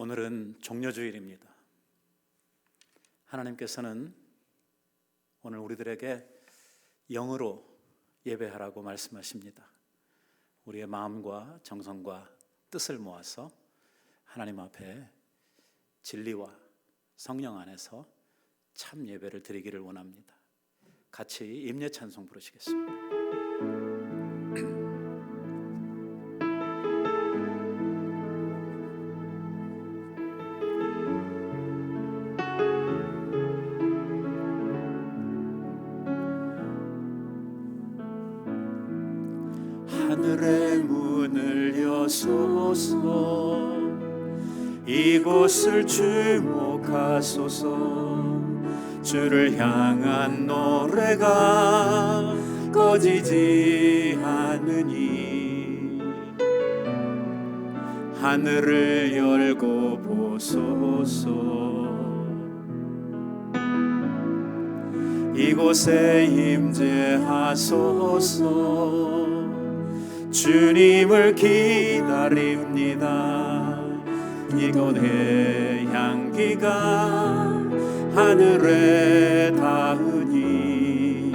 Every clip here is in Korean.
오늘은 종려주일입니다. 하나님께서는 오늘 우리들에게 영으로 예배하라고 말씀하십니다. 우리의 마음과 정성과 뜻을 모아서 하나님 앞에 진리와 성령 안에서 참 예배를 드리기를 원합니다. 같이 임례 찬송 부르시겠습니다. 하늘의 문을 여소서, 이곳을 주목하소서. 주를 향한 노래가 꺼지지 않으니 하늘을 열고 보소서. 이곳에 임재하소서. 주님을 기다립니다. 이곳의 향기가 하늘에 닿으니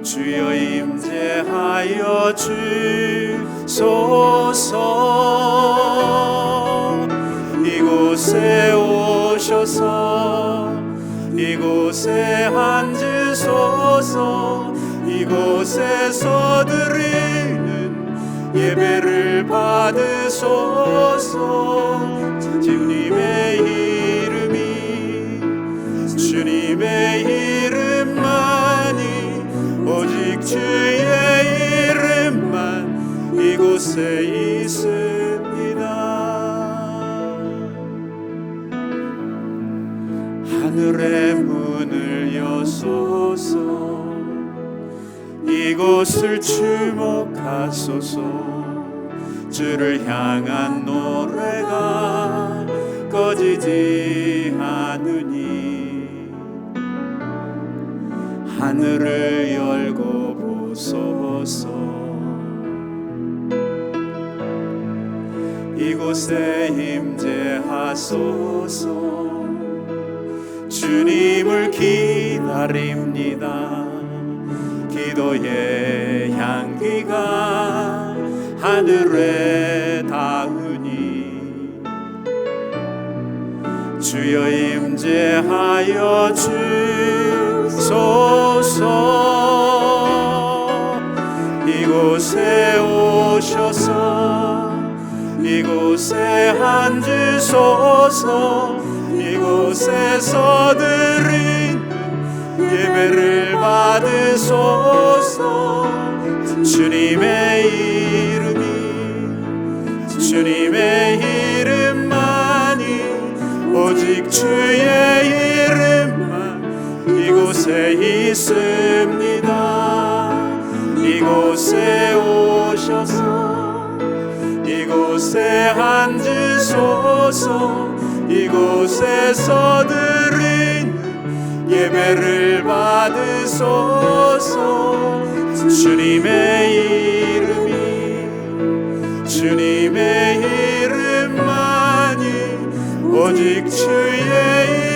주여 임재하여 주소서. 이곳에 오셔서 이곳에 앉으소서. 이곳에서 드리는 예배를 받으소서. 주님의 이름만이, 오직 주의 이름만 이곳에 있습니다. 하늘의 문을 여소서. 이곳을 주목하소서. 주를 향한 노래가 꺼지지 않으니 하늘을 열고 보소서. 이곳에 임재하소서. 주님을 기다립니다. 기도의 향기가 하늘에 닿으니 주여 임재하여 주소서. 이곳에 오셔서 이곳에 앉으소서. 이곳에서 드린 예배를 받으소서. 주님의 이름만이, 오직 주의 이름만 이곳에 있습니다. 이곳에 오셔서 이곳에 앉으소서. 이곳에서 드린 예배를 받으소서. 주님의 이름만이, 오직 주의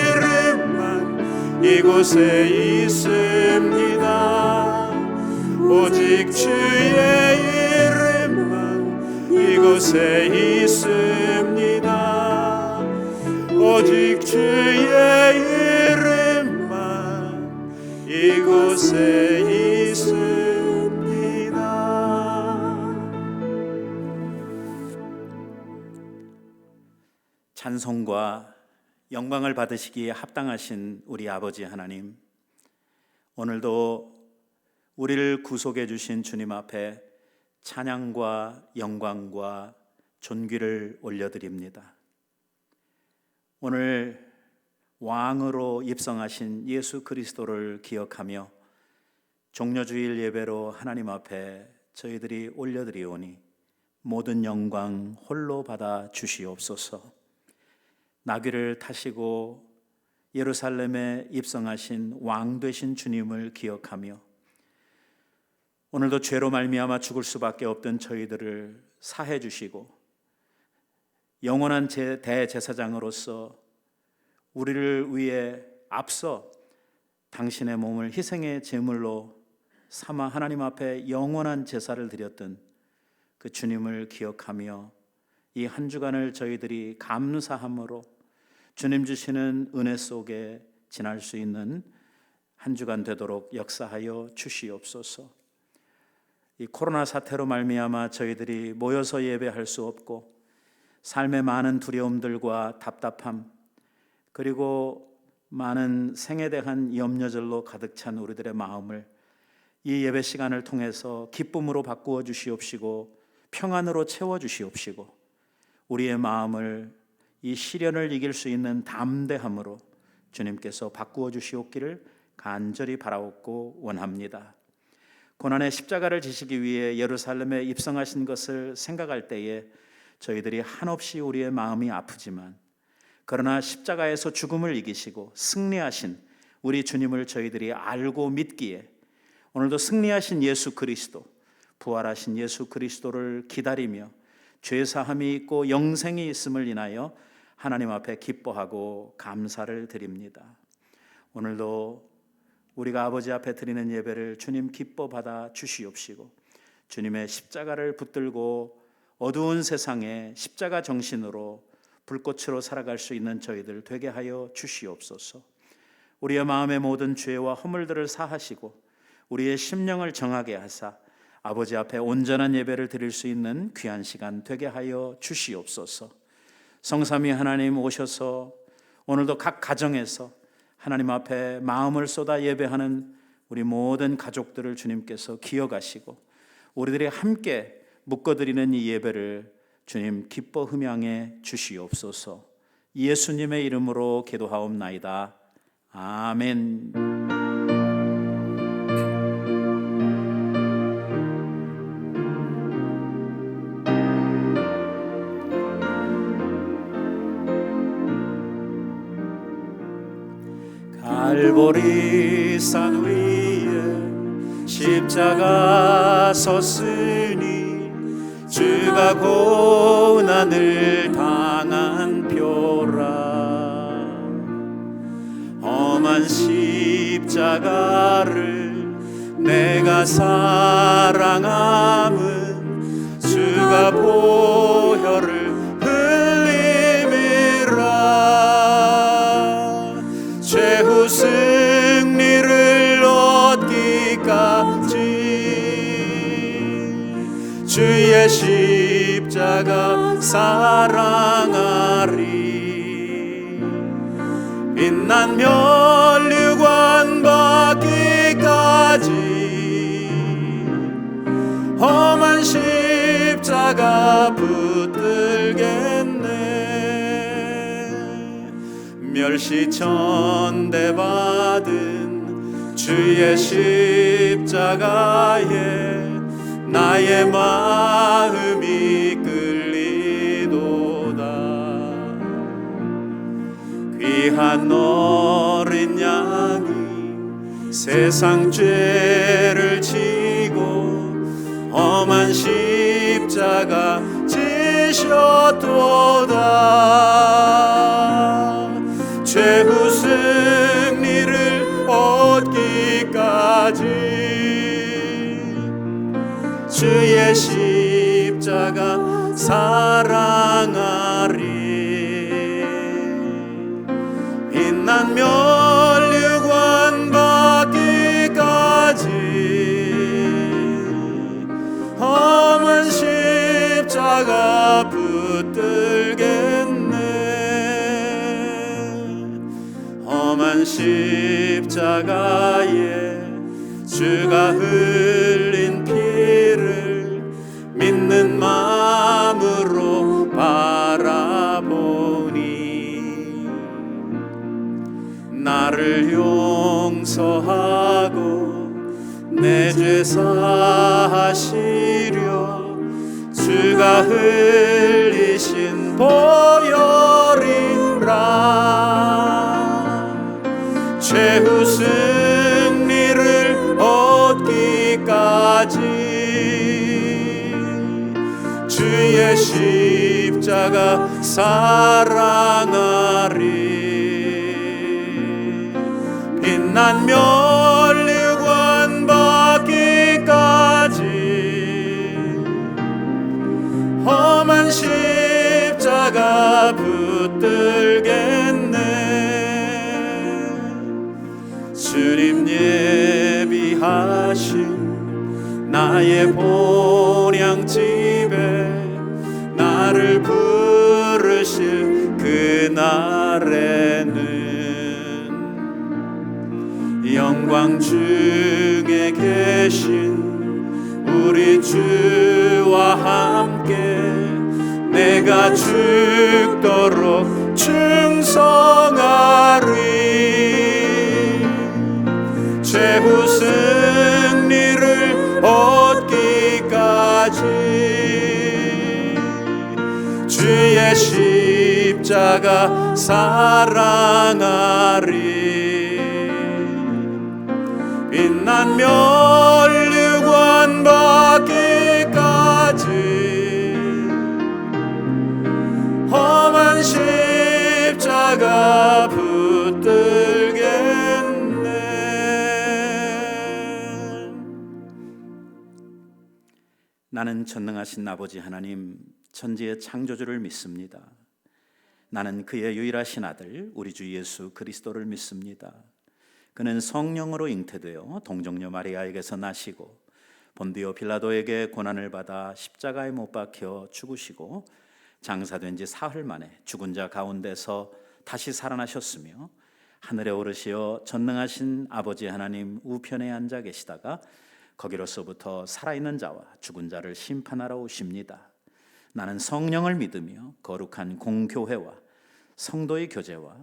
이름만 이곳에 있습니다. 오직 주의 이름만 이곳에 있습니다. 오직 주의 이름만 이곳에 있습니다. 찬송과 영광을 받으시기에 합당하신 우리 아버지 하나님, 오늘도 우리를 구속해 주신 주님 앞에 찬양과 영광과 존귀를 올려드립니다. 오늘 왕으로 입성하신 예수 그리스도를 기억하며 종려주일 예배로 하나님 앞에 저희들이 올려드리오니 모든 영광 홀로 받아 주시옵소서. 나귀를 타시고 예루살렘에 입성하신 왕 되신 주님을 기억하며 오늘도 죄로 말미암아 죽을 수밖에 없던 저희들을 사해 주시고 영원한 대제사장으로서 우리를 위해 앞서 당신의 몸을 희생의 제물로 삼아 하나님 앞에 영원한 제사를 드렸던 그 주님을 기억하며 이 한 주간을 저희들이 감사함으로 주님 주시는 은혜 속에 지날 수 있는 한 주간 되도록 역사하여 주시옵소서. 이 코로나 사태로 말미암아 저희들이 모여서 예배할 수 없고 삶의 많은 두려움들과 답답함, 그리고 많은 생에 대한 염려절로 가득 찬 우리들의 마음을 이 예배 시간을 통해서 기쁨으로 바꾸어 주시옵시고 평안으로 채워 주시옵시고 우리의 마음을 이 시련을 이길 수 있는 담대함으로 주님께서 바꾸어 주시옵기를 간절히 바라옵고 원합니다. 고난의 십자가를 지시기 위해 예루살렘에 입성하신 것을 생각할 때에 저희들이 한없이 우리의 마음이 아프지만, 그러나 십자가에서 죽음을 이기시고 승리하신 우리 주님을 저희들이 알고 믿기에 오늘도 승리하신 예수 그리스도, 부활하신 예수 그리스도를 기다리며 죄사함이 있고 영생이 있음을 인하여 하나님 앞에 기뻐하고 감사를 드립니다. 오늘도 우리가 아버지 앞에 드리는 예배를 주님 기뻐 받아 주시옵시고 주님의 십자가를 붙들고 어두운 세상에 십자가 정신으로 불꽃으로 살아갈 수 있는 저희들 되게 하여 주시옵소서. 우리의 마음의 모든 죄와 허물들을 사하시고 우리의 심령을 정하게 하사 아버지 앞에 온전한 예배를 드릴 수 있는 귀한 시간 되게 하여 주시옵소서. 성삼위 하나님 오셔서 오늘도 각 가정에서 하나님 앞에 마음을 쏟아 예배하는 우리 모든 가족들을 주님께서 기억하시고 우리들이 함께 묶어드리는 이 예배를 주님 기뻐 흠양해 주시옵소서. 예수님의 이름으로 기도하옵나이다. 아멘. 갈보리 산 위에 십자가 섰으니 주가 고난을 당한 표라. 험한 십자가를 내가 사랑함은 주가 보혈을 흘림이라. 최후 승리를 얻기까지 주의 십자가 사랑하리. 빛난 면류관 받기까지 험한 십자가 붙들겠네. 멸시천대 받은 주의 십자가에 나의 마음이 끌리도다. 귀한 어린 양이 세상 죄를 지고 험한 십자가 지셨도다. 최후 승리를 얻기까지 주의 십자가 사랑하리. 빛난 면류관 받기까지 험한 십자가 붙들겠네. 험한 십자가에 주가 흘린 피를 믿는 마음으로 바라보니 나를 용서하고 내 죄 사하시려 주가 흘리신 보혈이라. 최후 승리를 얻기까지 주의 십자가 사랑하리. 빛난 면류관 받기까지 험한 십자가 붙들겠네. 주님 예비하신 나의 본향집에 나를 부르실 그날에는 영광 중에 계신 우리 주와 함께 내가 죽도록 충성하리. 최후 승리를 얻기까지 주의 십자가 사랑하리. 빛난 면류관 받기까지 험한 십자가 붙들겠네. 나는 전능하신 아버지 하나님 천지의 창조주를 믿습니다. 나는 그의 유일하신 아들 우리 주 예수 그리스도를 믿습니다. 그는 성령으로 잉태되어 동정녀 마리아에게서 나시고 본디오 빌라도에게 고난을 받아 십자가에 못 박혀 죽으시고 장사된 지 사흘 만에 죽은 자 가운데서 다시 살아나셨으며 하늘에 오르시어 전능하신 아버지 하나님 우편에 앉아 계시다가 거기로서부터 살아있는 자와 죽은 자를 심판하러 오십니다. 나는 성령을 믿으며 거룩한 공교회와 성도의 교제와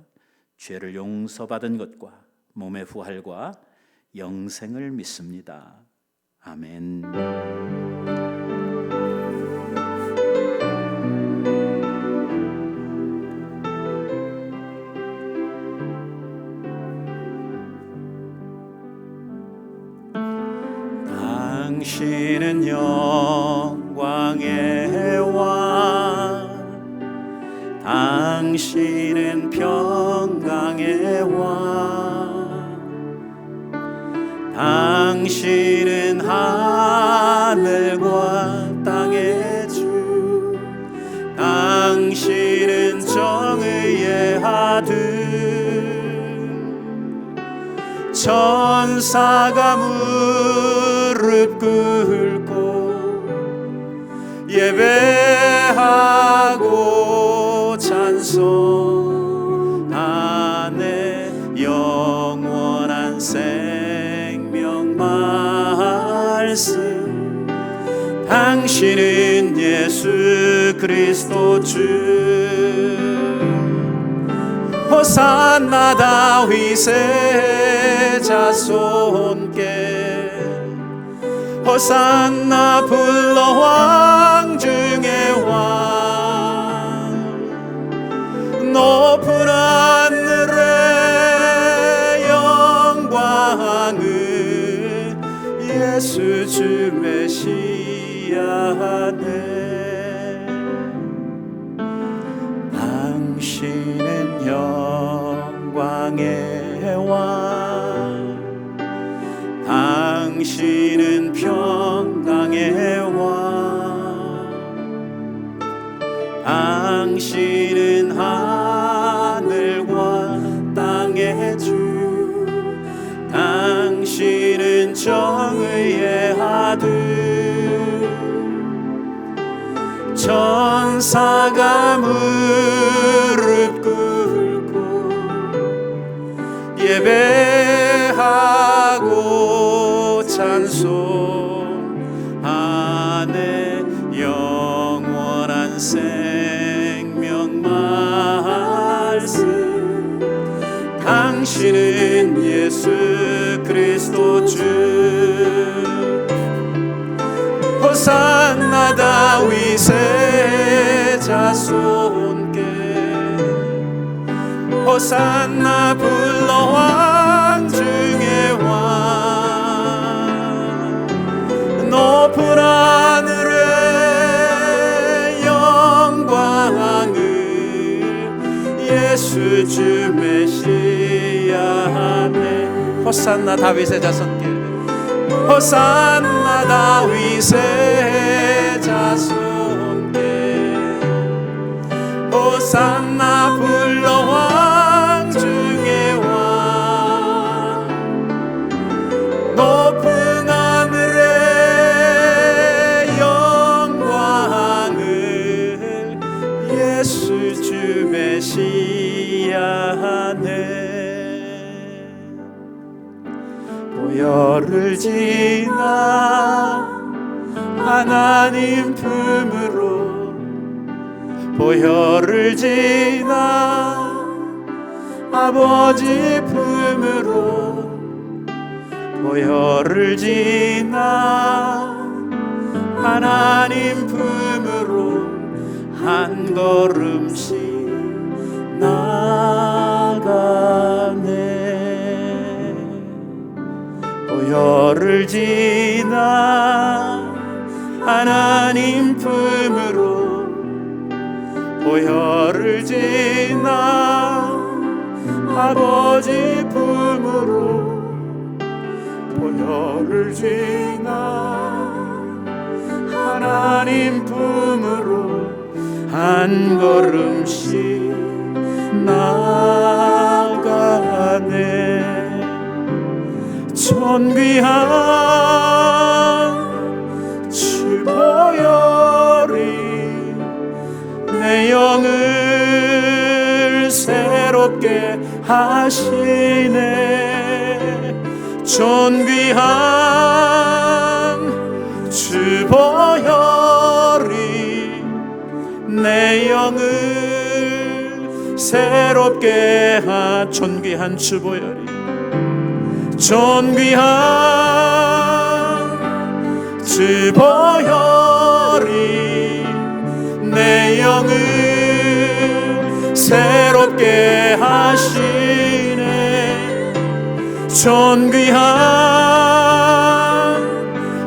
죄를 용서받은 것과 몸의 부활과 영생을 믿습니다. 아멘. 당신은 영광의 왕, 당신은 평강의 왕, 당신은 하늘과 땅의 주, 당신은 정의의 아들. 천사가 무릎 꿇고 예배하고 찬송하네. 영원한 생명 말씀, 당신은 예수 그리스도 주. 호산나 다윗의 자손께, 호산나 불러 왕 중의 왕. 높은 하늘의 영광을 예수 주 메시아네. 당신은 영광의 왕, 당신은 평강의 왕, 당신은 하늘과 땅의 주, 당신은 정의의 아들. 천사가 무릎 꿇고 예배하고 찬송하네. 영원한 생명 말씀, 당신은 예수 그리스도 주. 호산나 다윗의 자손께, 호산나 불러 왕 중의 왕. 높은 하늘의 호산나 다윗의 자손께 호산나 다윗의 자손께 호산나 불러 왕 중에 왕 높은 하늘의 영광을 예수 주 메시아네 보혈을 지나 하나님 품으로 보혈을 지나 아버지 품으로 보혈을 지나 하나님 품으로 한 걸음씩 나가네 보혈을 지나 하나님 품으로 보혈을 지나 아버지 품으로 보혈을 지나 하나님 품으로 한 걸음씩 나가네 존귀한 주 보혈이 내 영을 새롭게 하시네 존귀한 주 보혈이 내 영을 새롭게 존귀한 주 보혈이 존귀한 주 보혈이 내 영을 새롭게 하시네 존귀한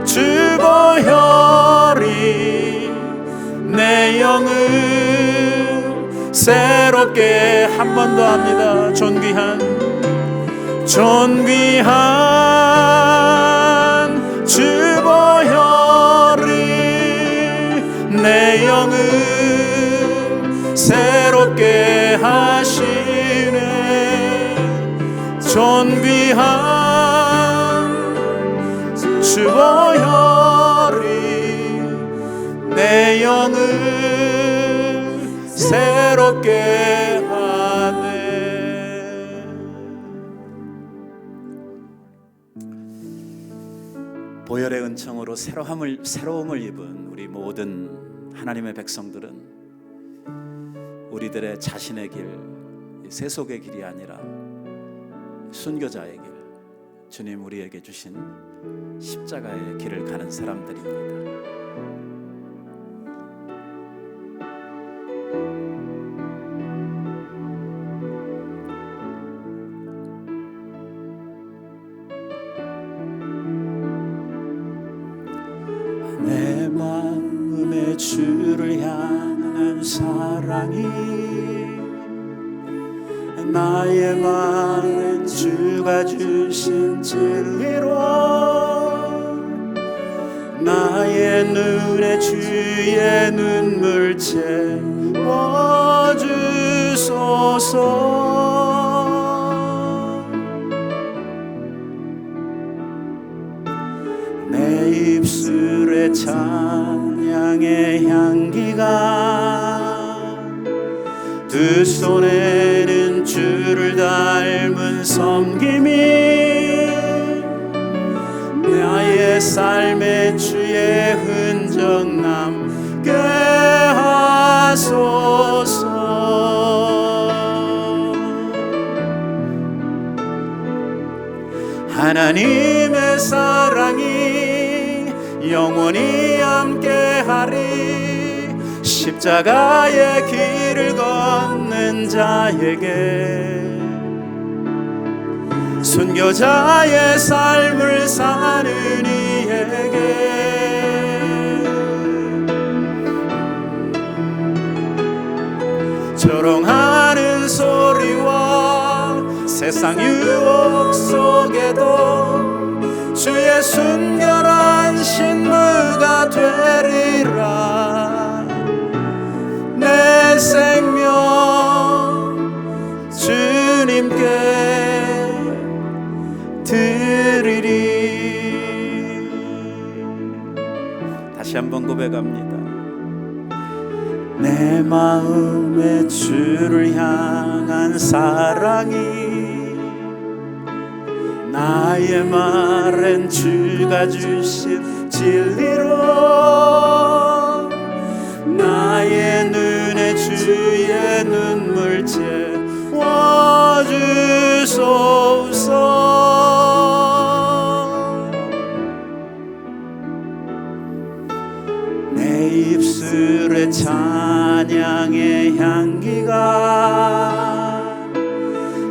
주 보혈이 내 영을 새롭게 한 번 더 합니다 존귀한 주 보혈이 내 영을 새롭게 하시네 존귀한 주 보혈이 내 영을 새롭게 하네 보혈의 은총으로 새로움을 입은 우리 모든 하나님의 백성들은 우리들의 자신의 길, 세속의 길이 아니라 순교자의 길, 주님 우리에게 주신 십자가의 길을 가는 사람들입니다. 내 마음의 주를 향한 사랑이 나의 마음에 주가 주신 진리로 나의 눈에 주의 눈물 채워주소서 내 입술에 찬양의 향기가 두 손에는 주를 닮은 섬김이 나의 삶에 주의 흔적 남게 하소서 하나님의 사랑이 영원히 함께하리 십자가의 길을 걷는 자에게 순교자의 삶을 사는 이에게 조롱하는 소리와 세상 유혹 속에도 주의 순결한 신부가 되리라. 내 생명 주님께 드리리. 다시 한번 고백합니다. 내 마음에 주를 향한 사랑이 나의 말엔 주가 주신 진리로 나의 눈에 주의 눈물 채워주소서. 내 입술에 찬양의 향기가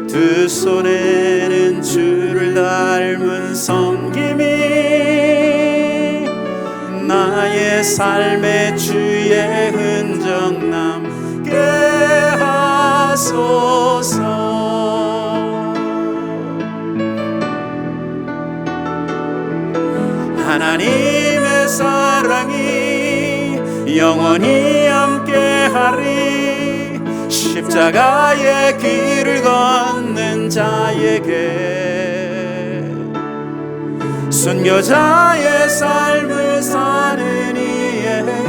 두 손에는 주를 닮은 섬김이 나의 삶에 주의 흔적 남게 하소서. 하나님의 사랑이 영원히 함께하리. 십자가의 길을 걷는 자에게 순교자의 삶을 사는 이에게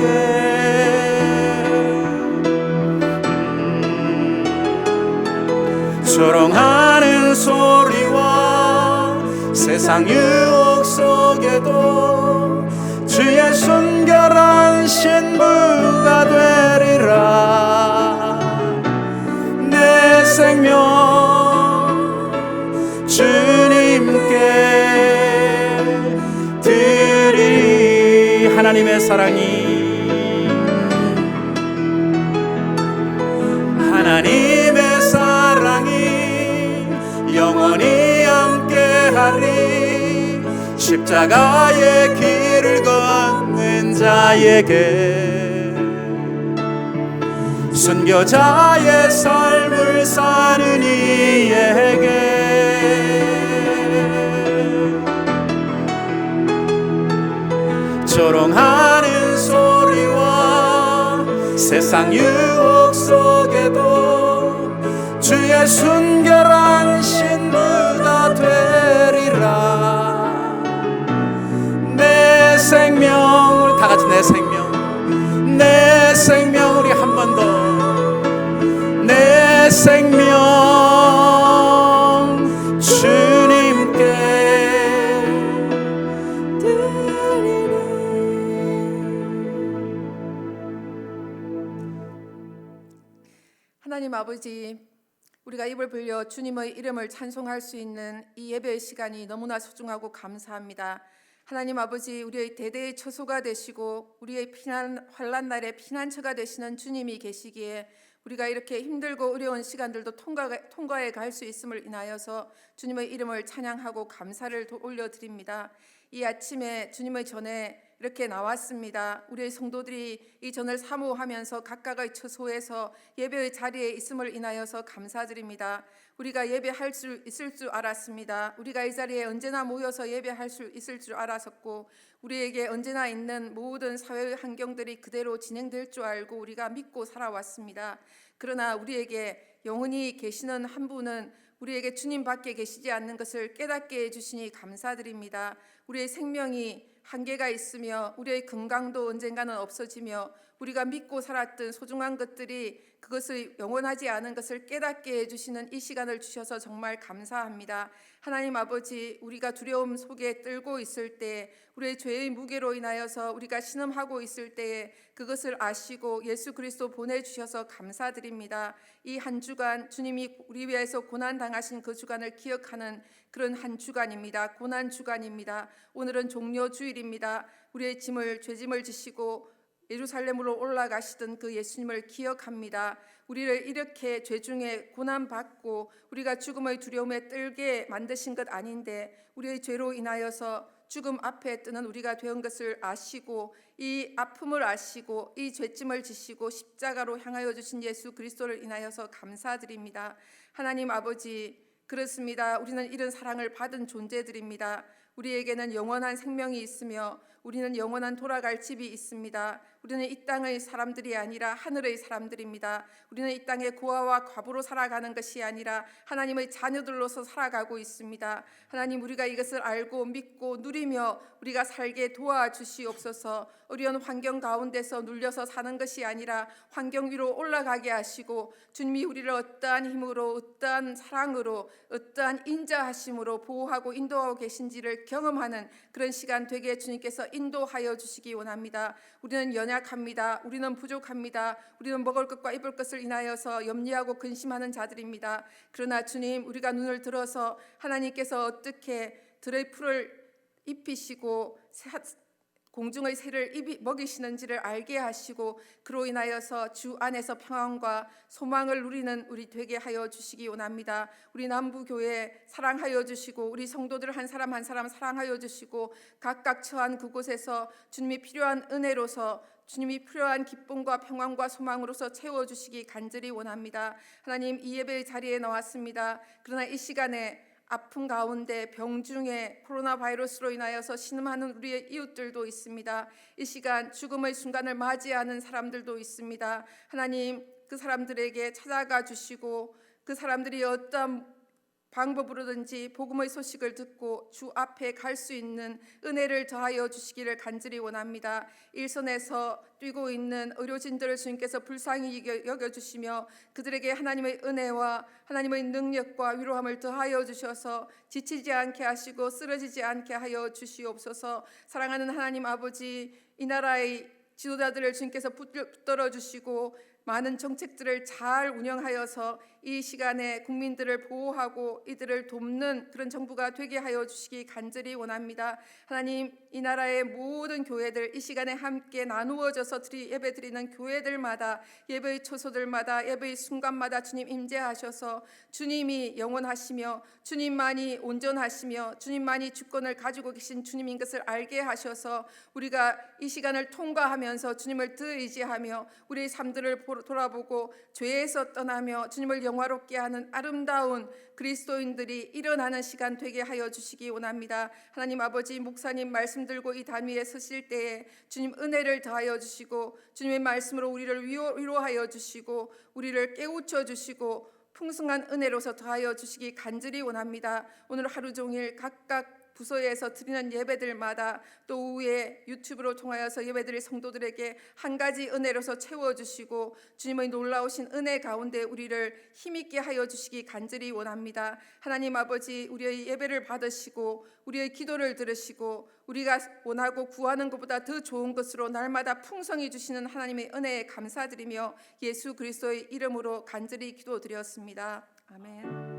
조롱하는 소리와 세상 유혹 속에도 주의 순결한 신부가 되리라. 내 생명 주님께 드리리. 하나님의 사랑이 하나님의 사랑이 영원히 함께하리. 십자가의 길을 걷는 자에게 순교자의 삶을 사는 이에게 조롱하는 소리와 세상 유혹 속에도 주의 순결한 신부가 되리라. 내 생명, 다 같이 내 생명, 내 생명, 우리 한 번 더. 내 생명 주님께 드리리. 하나님 아버지, 우리가 입을 벌려 주님의 이름을 찬송할 수 있는 이 예배의 시간이 너무나 소중하고 감사합니다. 하나님 아버지, 우리의 대대의 처소가 되시고 우리의 환난 날의 피난처가 되시는 주님이 계시기에 우리가 이렇게 힘들고 어려운 시간들도 통과해 갈 수 있음을 인하여서 주님의 이름을 찬양하고 감사를 올려드립니다. 이 아침에 주님의 전에 이렇게 나왔습니다. 우리의 성도들이 이 전을 사모하면서 각각의 처소에서 예배의 자리에 있음을 인하여서 감사드립니다. 우리가 예배할 수 있을 줄 알았습니다. 우리가 이 자리에 언제나 모여서 예배할 수 있을 줄 알았었고, 우리에게 언제나 있는 모든 사회의 환경들이 그대로 진행될 줄 알고 우리가 믿고 살아왔습니다. 그러나 우리에게 영원히 계시는 한 분은 우리에게 주님밖에 계시지 않는 것을 깨닫게 해주시니 감사드립니다. 우리의 생명이 한계가 있으며 우리의 건강도 언젠가는 없어지며 우리가 믿고 살았던 소중한 것들이 그것을 영원하지 않은 것을 깨닫게 해주시는 이 시간을 주셔서 정말 감사합니다. 하나님 아버지, 우리가 두려움 속에 떨고 있을 때, 우리의 죄의 무게로 인하여서 우리가 신음하고 있을 때에 그것을 아시고 예수 그리스도 보내주셔서 감사드립니다. 이 한 주간 주님이 우리 위해서 고난당하신 그 주간을 기억하는 그런 한 주간입니다. 고난 주간입니다. 오늘은 종려 주일입니다. 우리의 죄짐을 지시고 예루살렘으로 올라가시던 그 예수님을 기억합니다. 우리를 이렇게 죄 중에 고난받고 우리가 죽음의 두려움에 떨게 만드신 것 아닌데 우리의 죄로 인하여서 죽음 앞에 뜨는 우리가 된 것을 아시고 이 아픔을 아시고 이 죄짐을 지시고 십자가로 향하여 주신 예수 그리스도를 인하여서 감사드립니다. 하나님 아버지, 그렇습니다. 우리는 이런 사랑을 받은 존재들입니다. 우리에게는 영원한 생명이 있으며 우리는 영원한 돌아갈 집이 있습니다. 우리는 이 땅의 사람들이 아니라 하늘의 사람들입니다. 우리는 이 땅의 고아와 과부로 살아가는 것이 아니라 하나님의 자녀들로서 살아가고 있습니다. 하나님, 우리가 이것을 알고 믿고 누리며 우리가 살게 도와주시옵소서. 어려운 환경 가운데서 눌려서 사는 것이 아니라 환경 위로 올라가게 하시고, 주님이 우리를 어떠한 힘으로, 어떠한 사랑으로, 어떠한 인자하심으로 보호하고 인도하고 계신지를 경험하는 그런 시간 되게 주님께서 인도하여 주시기 원합니다. 우리는 연약합니다. 우리는 부족합니다. 우리는 먹을 것과 입을 것을 인하여서 염려하고 근심하는 자들입니다. 그러나 주님, 우리가 눈을 들어서 하나님께서 어떻게 들의 풀을 입히시고 공중의 새를 먹이시는지를 알게 하시고, 그로 인하여서 주 안에서 평안과 소망을 누리는 우리 되게 하여 주시기 원합니다. 우리 남부교회 사랑하여 주시고, 우리 성도들 한 사람 한 사람 사랑하여 주시고, 각각 처한 그곳에서 주님이 필요한 은혜로서, 주님이 필요한 기쁨과 평안과 소망으로서 채워주시기 간절히 원합니다. 하나님, 이 예배의 자리에 나왔습니다. 그러나 이 시간에 아픔 가운데 병 중에 코로나 바이러스로 인하여서 신음하는 우리의 이웃들도 있습니다. 이 시간 죽음의 순간을 맞이하는 사람들도 있습니다. 하나님, 그 사람들에게 찾아가 주시고, 그 사람들이 어떤 방법으로든지 복음의 소식을 듣고 주 앞에 갈 수 있는 은혜를 더하여 주시기를 간절히 원합니다. 일선에서 뛰고 있는 의료진들을 주님께서 불쌍히 여겨주시며 그들에게 하나님의 은혜와 하나님의 능력과 위로함을 더하여 주셔서 지치지 않게 하시고 쓰러지지 않게 하여 주시옵소서. 사랑하는 하나님 아버지, 이 나라의 지도자들을 주님께서 붙들어 주시고 많은 정책들을 잘 운영하여서 이 시간에 국민들을 보호하고 이들을 돕는 그런 정부가 되게 하여 주시기 간절히 원합니다. 하나님, 이 나라의 모든 교회들 이 시간에 함께 나누어져서 예배 드리는 교회들마다, 예배의 초소들마다, 예배의 순간마다 주님 임재하셔서 주님이 영원하시며 주님만이 온전하시며 주님만이 주권을 가지고 계신 주님인 것을 알게 하셔서 우리가 이 시간을 통과하면서 주님을 더 의지하며 우리의 삶들을 돌아보고 죄에서 떠나며 주님을 영화롭게 하는 아름다운 그리스도인들이 일어나는 시간 되게 하여 주시기 원합니다. 하나님 아버지, 목사님 말씀 들고 이 단위에 서실 때에 주님 은혜를 더하여 주시고 주님의 말씀으로 우리를 위로하여 주시고 우리를 깨우쳐 주시고 풍성한 은혜로서 더하여 주시기 간절히 원합니다. 오늘 하루 종일 각각 부서에서 드리는 예배들마다 또 오후에 유튜브로 통하여서 예배드릴 성도들에게 한 가지 은혜로서 채워주시고 주님의 놀라우신 은혜 가운데 우리를 힘있게 하여 주시기 간절히 원합니다. 하나님 아버지, 우리의 예배를 받으시고 우리의 기도를 들으시고 우리가 원하고 구하는 것보다 더 좋은 것으로 날마다 풍성히 주시는 하나님의 은혜에 감사드리며 예수 그리스도의 이름으로 간절히 기도드렸습니다. 아멘.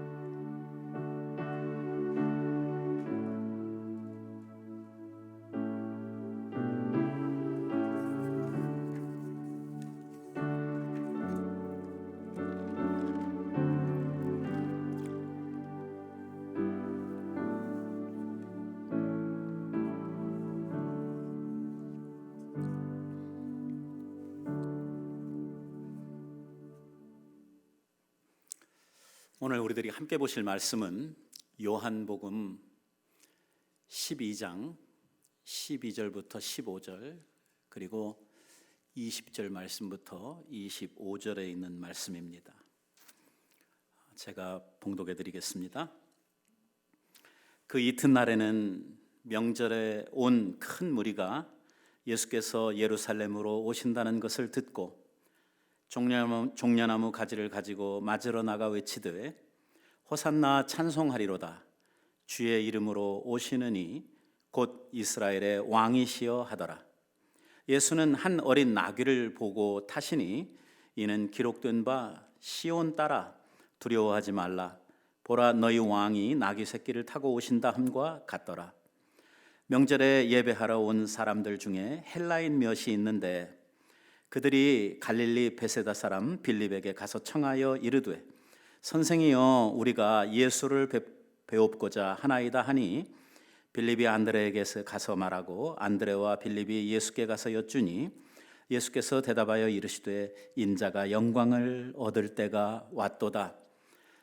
오늘 우리들이 함께 보실 말씀은 요한복음 12장 12절부터 15절 그리고 20절 말씀부터 25절에 있는 말씀입니다. 제가 봉독해 드리겠습니다. 그 이튿날에는 명절에 온 큰 무리가 예수께서 예루살렘으로 오신다는 것을 듣고 종려나무 가지를 가지고 맞으러 나가 외치되 호산나 찬송하리로다. 주의 이름으로 오시느니 곧 이스라엘의 왕이시여 하더라. 예수는 한 어린 나귀를 보고 타시니 이는 기록된 바 시온 딸아 두려워하지 말라. 보라, 너희 왕이 나귀 새끼를 타고 오신다 함과 같더라. 명절에 예배하러 온 사람들 중에 헬라인 몇이 있는데 그들이 갈릴리 베세다 사람 빌립에게 가서 청하여 이르되 선생이여, 우리가 예수를 배웁고자 하나이다 하니 빌립이 안드레에게서 가서 말하고 안드레와 빌립이 예수께 가서 여쭈니 예수께서 대답하여 이르시되 인자가 영광을 얻을 때가 왔도다.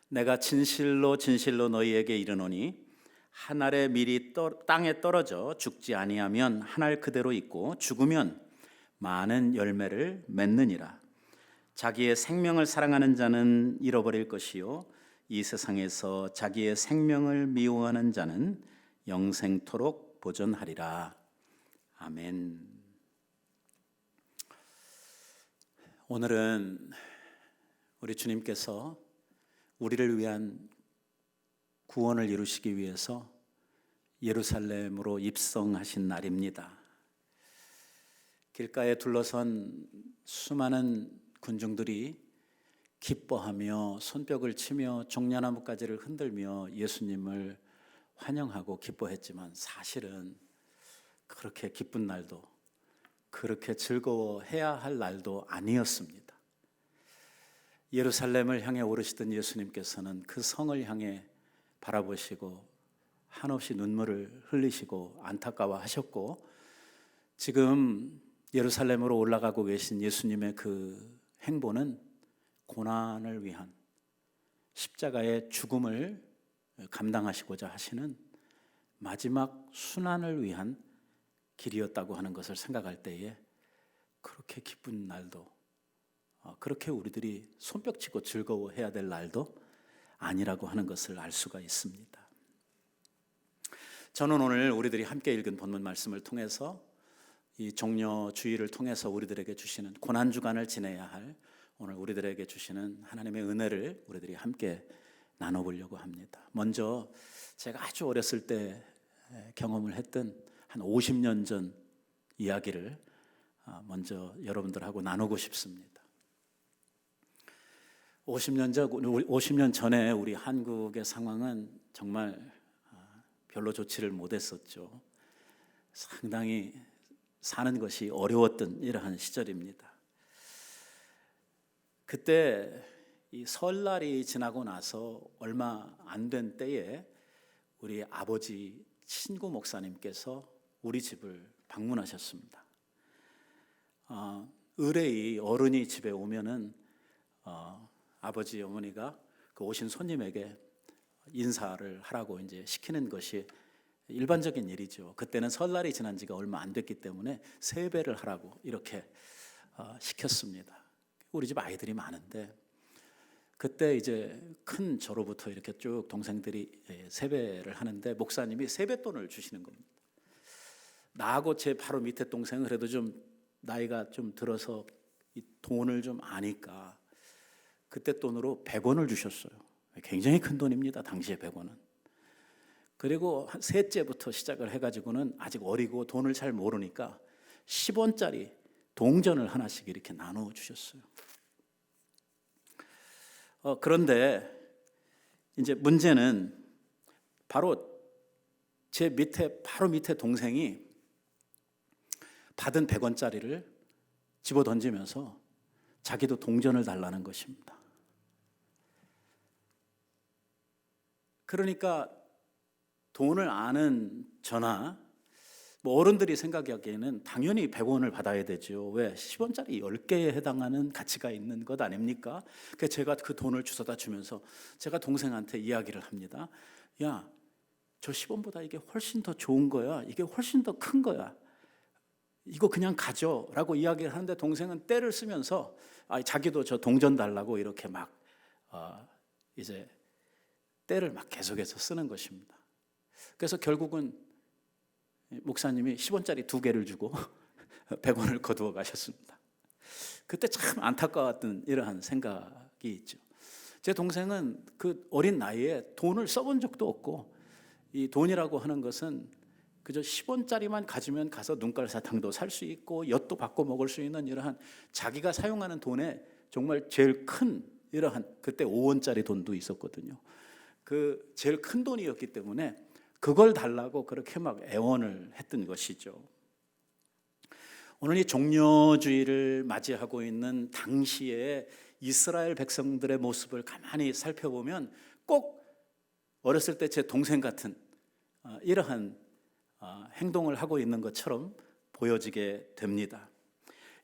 내가 진실로 진실로 너희에게 이르노니 한 알의 밀이 땅에 떨어져 죽지 아니하면 한 알 그대로 있고 죽으면 많은 열매를 맺느니라. 자기의 생명을 사랑하는 자는 잃어버릴 것이요 이 세상에서 자기의 생명을 미워하는 자는 영생토록 보존하리라. 아멘. 오늘은 우리 주님께서 우리를 위한 구원을 이루시기 위해서 예루살렘으로 입성하신 날입니다. 길가에 둘러선 수많은 군중들이 기뻐하며 손뼉을 치며 종려나무가지를 흔들며 예수님을 환영하고 기뻐했지만 사실은 그렇게 기쁜 날도 그렇게 즐거워해야 할 날도 아니었습니다. 예루살렘을 향해 오르시던 예수님께서는 그 성을 향해 바라보시고 한없이 눈물을 흘리시고 안타까워하셨고, 지금 예루살렘으로 올라가고 계신 예수님의 그 행보는 고난을 위한 십자가의 죽음을 감당하시고자 하시는 마지막 순환을 위한 길이었다고 하는 것을 생각할 때에 그렇게 기쁜 날도, 그렇게 우리들이 손뼉치고 즐거워해야 될 날도 아니라고 하는 것을 알 수가 있습니다. 저는 오늘 우리들이 함께 읽은 본문 말씀을 통해서 이 종려 주일을 통해서 우리들에게 주시는 고난 주간을 지내야 할 오늘 우리들에게 주시는 하나님의 은혜를 우리들이 함께 나눠보려고 합니다. 먼저 제가 아주 어렸을 때 경험을 했던 한 50년 전 이야기를 먼저 여러분들하고 나누고 싶습니다. 50년 전에 우리 한국의 상황은 정말 별로 좋지를 못했었죠. 상당히 사는 것이 어려웠던 이러한 시절입니다. 그때 이 설날이 지나고 나서 얼마 안 된 때에 우리 아버지 친구 목사님께서 우리 집을 방문하셨습니다. 의뢰의 어른이 집에 오면은 아버지 어머니가 그 오신 손님에게 인사를 하라고 이제 시키는 것이 일반적인 일이죠. 그때는 설날이 지난 지가 얼마 안 됐기 때문에 세배를 하라고 이렇게 시켰습니다. 우리 집 아이들이 많은데 그때 이제 큰 저로부터 이렇게 쭉 동생들이 세배를 하는데 목사님이 세뱃돈을 주시는 겁니다. 나하고 제 바로 밑에 동생은 그래도 좀 나이가 좀 들어서 이 돈을 좀 아니까 그때 돈으로 100원을 주셨어요. 굉장히 큰 돈입니다. 당시에 100원은. 그리고 한 셋째부터 시작을 해가지고는 아직 어리고 돈을 잘 모르니까 10원짜리 동전을 하나씩 이렇게 나눠 주셨어요. 그런데 이제 문제는 바로 제 밑에 바로 밑에 동생이 받은 100원짜리를 집어 던지면서 자기도 동전을 달라는 것입니다. 그러니까 돈을 아는 저나 뭐 어른들이 생각하기에는 당연히 100원을 받아야 되죠. 왜? 10원짜리 10개에 해당하는 가치가 있는 것 아닙니까? 그래서 제가 그 돈을 주워다 주면서 제가 동생한테 이야기를 합니다. 야, 저 10원보다 이게 훨씬 더 좋은 거야. 이게 훨씬 더 큰 거야. 이거 그냥 가져 라고 이야기를 하는데 동생은 떼를 쓰면서 자기도 저 동전 달라고 이렇게 막 이제 떼를 막 계속해서 쓰는 것입니다. 그래서 결국은 목사님이 10원짜리 2개를 주고 100원을 거두어 가셨습니다. 그때 참 안타까웠던 이러한 생각이 있죠. 제 동생은 그 어린 나이에 돈을 써본 적도 없고 이 돈이라고 하는 것은 그저 10원짜리만 가지면 가서 눈깔 사탕도 살 수 있고 엿도 받고 먹을 수 있는 이러한 자기가 사용하는 돈에 정말 제일 큰 이러한 그때 5원짜리 돈도 있었거든요. 그 제일 큰 돈이었기 때문에 그걸 달라고 그렇게 막 애원을 했던 것이죠. 오늘 이 종려주의를 맞이하고 있는 당시에 이스라엘 백성들의 모습을 가만히 살펴보면 꼭 어렸을 때 제 동생 같은 이러한 행동을 하고 있는 것처럼 보여지게 됩니다.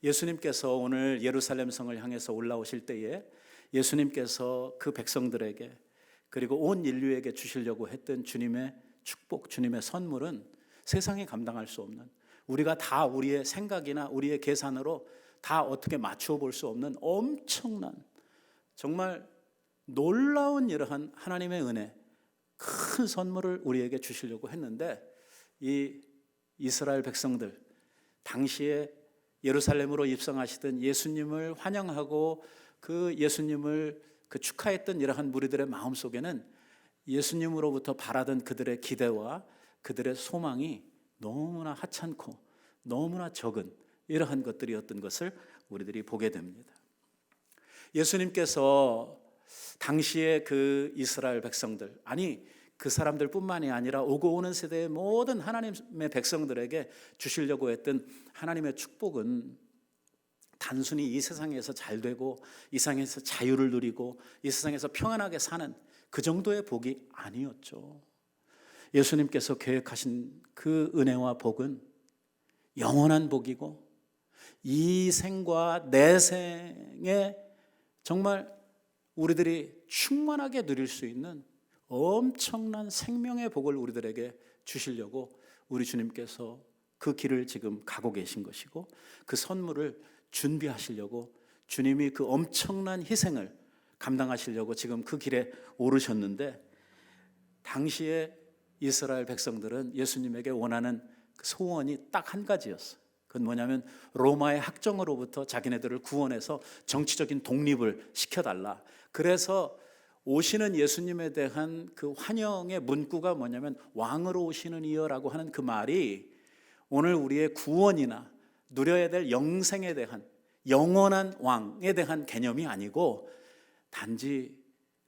예수님께서 오늘 예루살렘 성을 향해서 올라오실 때에 예수님께서 그 백성들에게 그리고 온 인류에게 주시려고 했던 주님의 축복, 주님의 선물은 세상이 감당할 수 없는, 우리가 다 우리의 생각이나 우리의 계산으로 다 어떻게 맞추어 볼 수 없는 엄청난, 정말 놀라운 이러한 하나님의 은혜, 큰 선물을 우리에게 주시려고 했는데, 이 이스라엘 백성들, 당시에 예루살렘으로 입성하시던 예수님을 환영하고 그 예수님을 축하했던 이러한 무리들의 마음속에는 예수님으로부터 바라던 그들의 기대와 그들의 소망이 너무나 하찮고 너무나 적은 이러한 것들이었던 것을 우리들이 보게 됩니다. 예수님께서 당시에 그 이스라엘 백성들, 아니 그 사람들뿐만이 아니라 오고 오는 세대의 모든 하나님의 백성들에게 주시려고 했던 하나님의 축복은 단순히 이 세상에서 잘 되고 이 세상에서 자유를 누리고 이 세상에서 평안하게 사는 그 정도의 복이 아니었죠. 예수님께서 계획하신 그 은혜와 복은 영원한 복이고 이 생과 내생에 정말 우리들이 충만하게 누릴 수 있는 엄청난 생명의 복을 우리들에게 주시려고 우리 주님께서 그 길을 지금 가고 계신 것이고, 그 선물을 준비하시려고 주님이 그 엄청난 희생을 감당하시려고 지금 그 길에 오르셨는데, 당시에 이스라엘 백성들은 예수님에게 원하는 그 소원이 딱 한 가지였어요. 그건 뭐냐면 로마의 학정으로부터 자기네들을 구원해서 정치적인 독립을 시켜달라. 그래서 오시는 예수님에 대한 그 환영의 문구가 뭐냐면 왕으로 오시는 이여라고 하는 그 말이 오늘 우리의 구원이나 누려야 될 영생에 대한, 영원한 왕에 대한 개념이 아니고 단지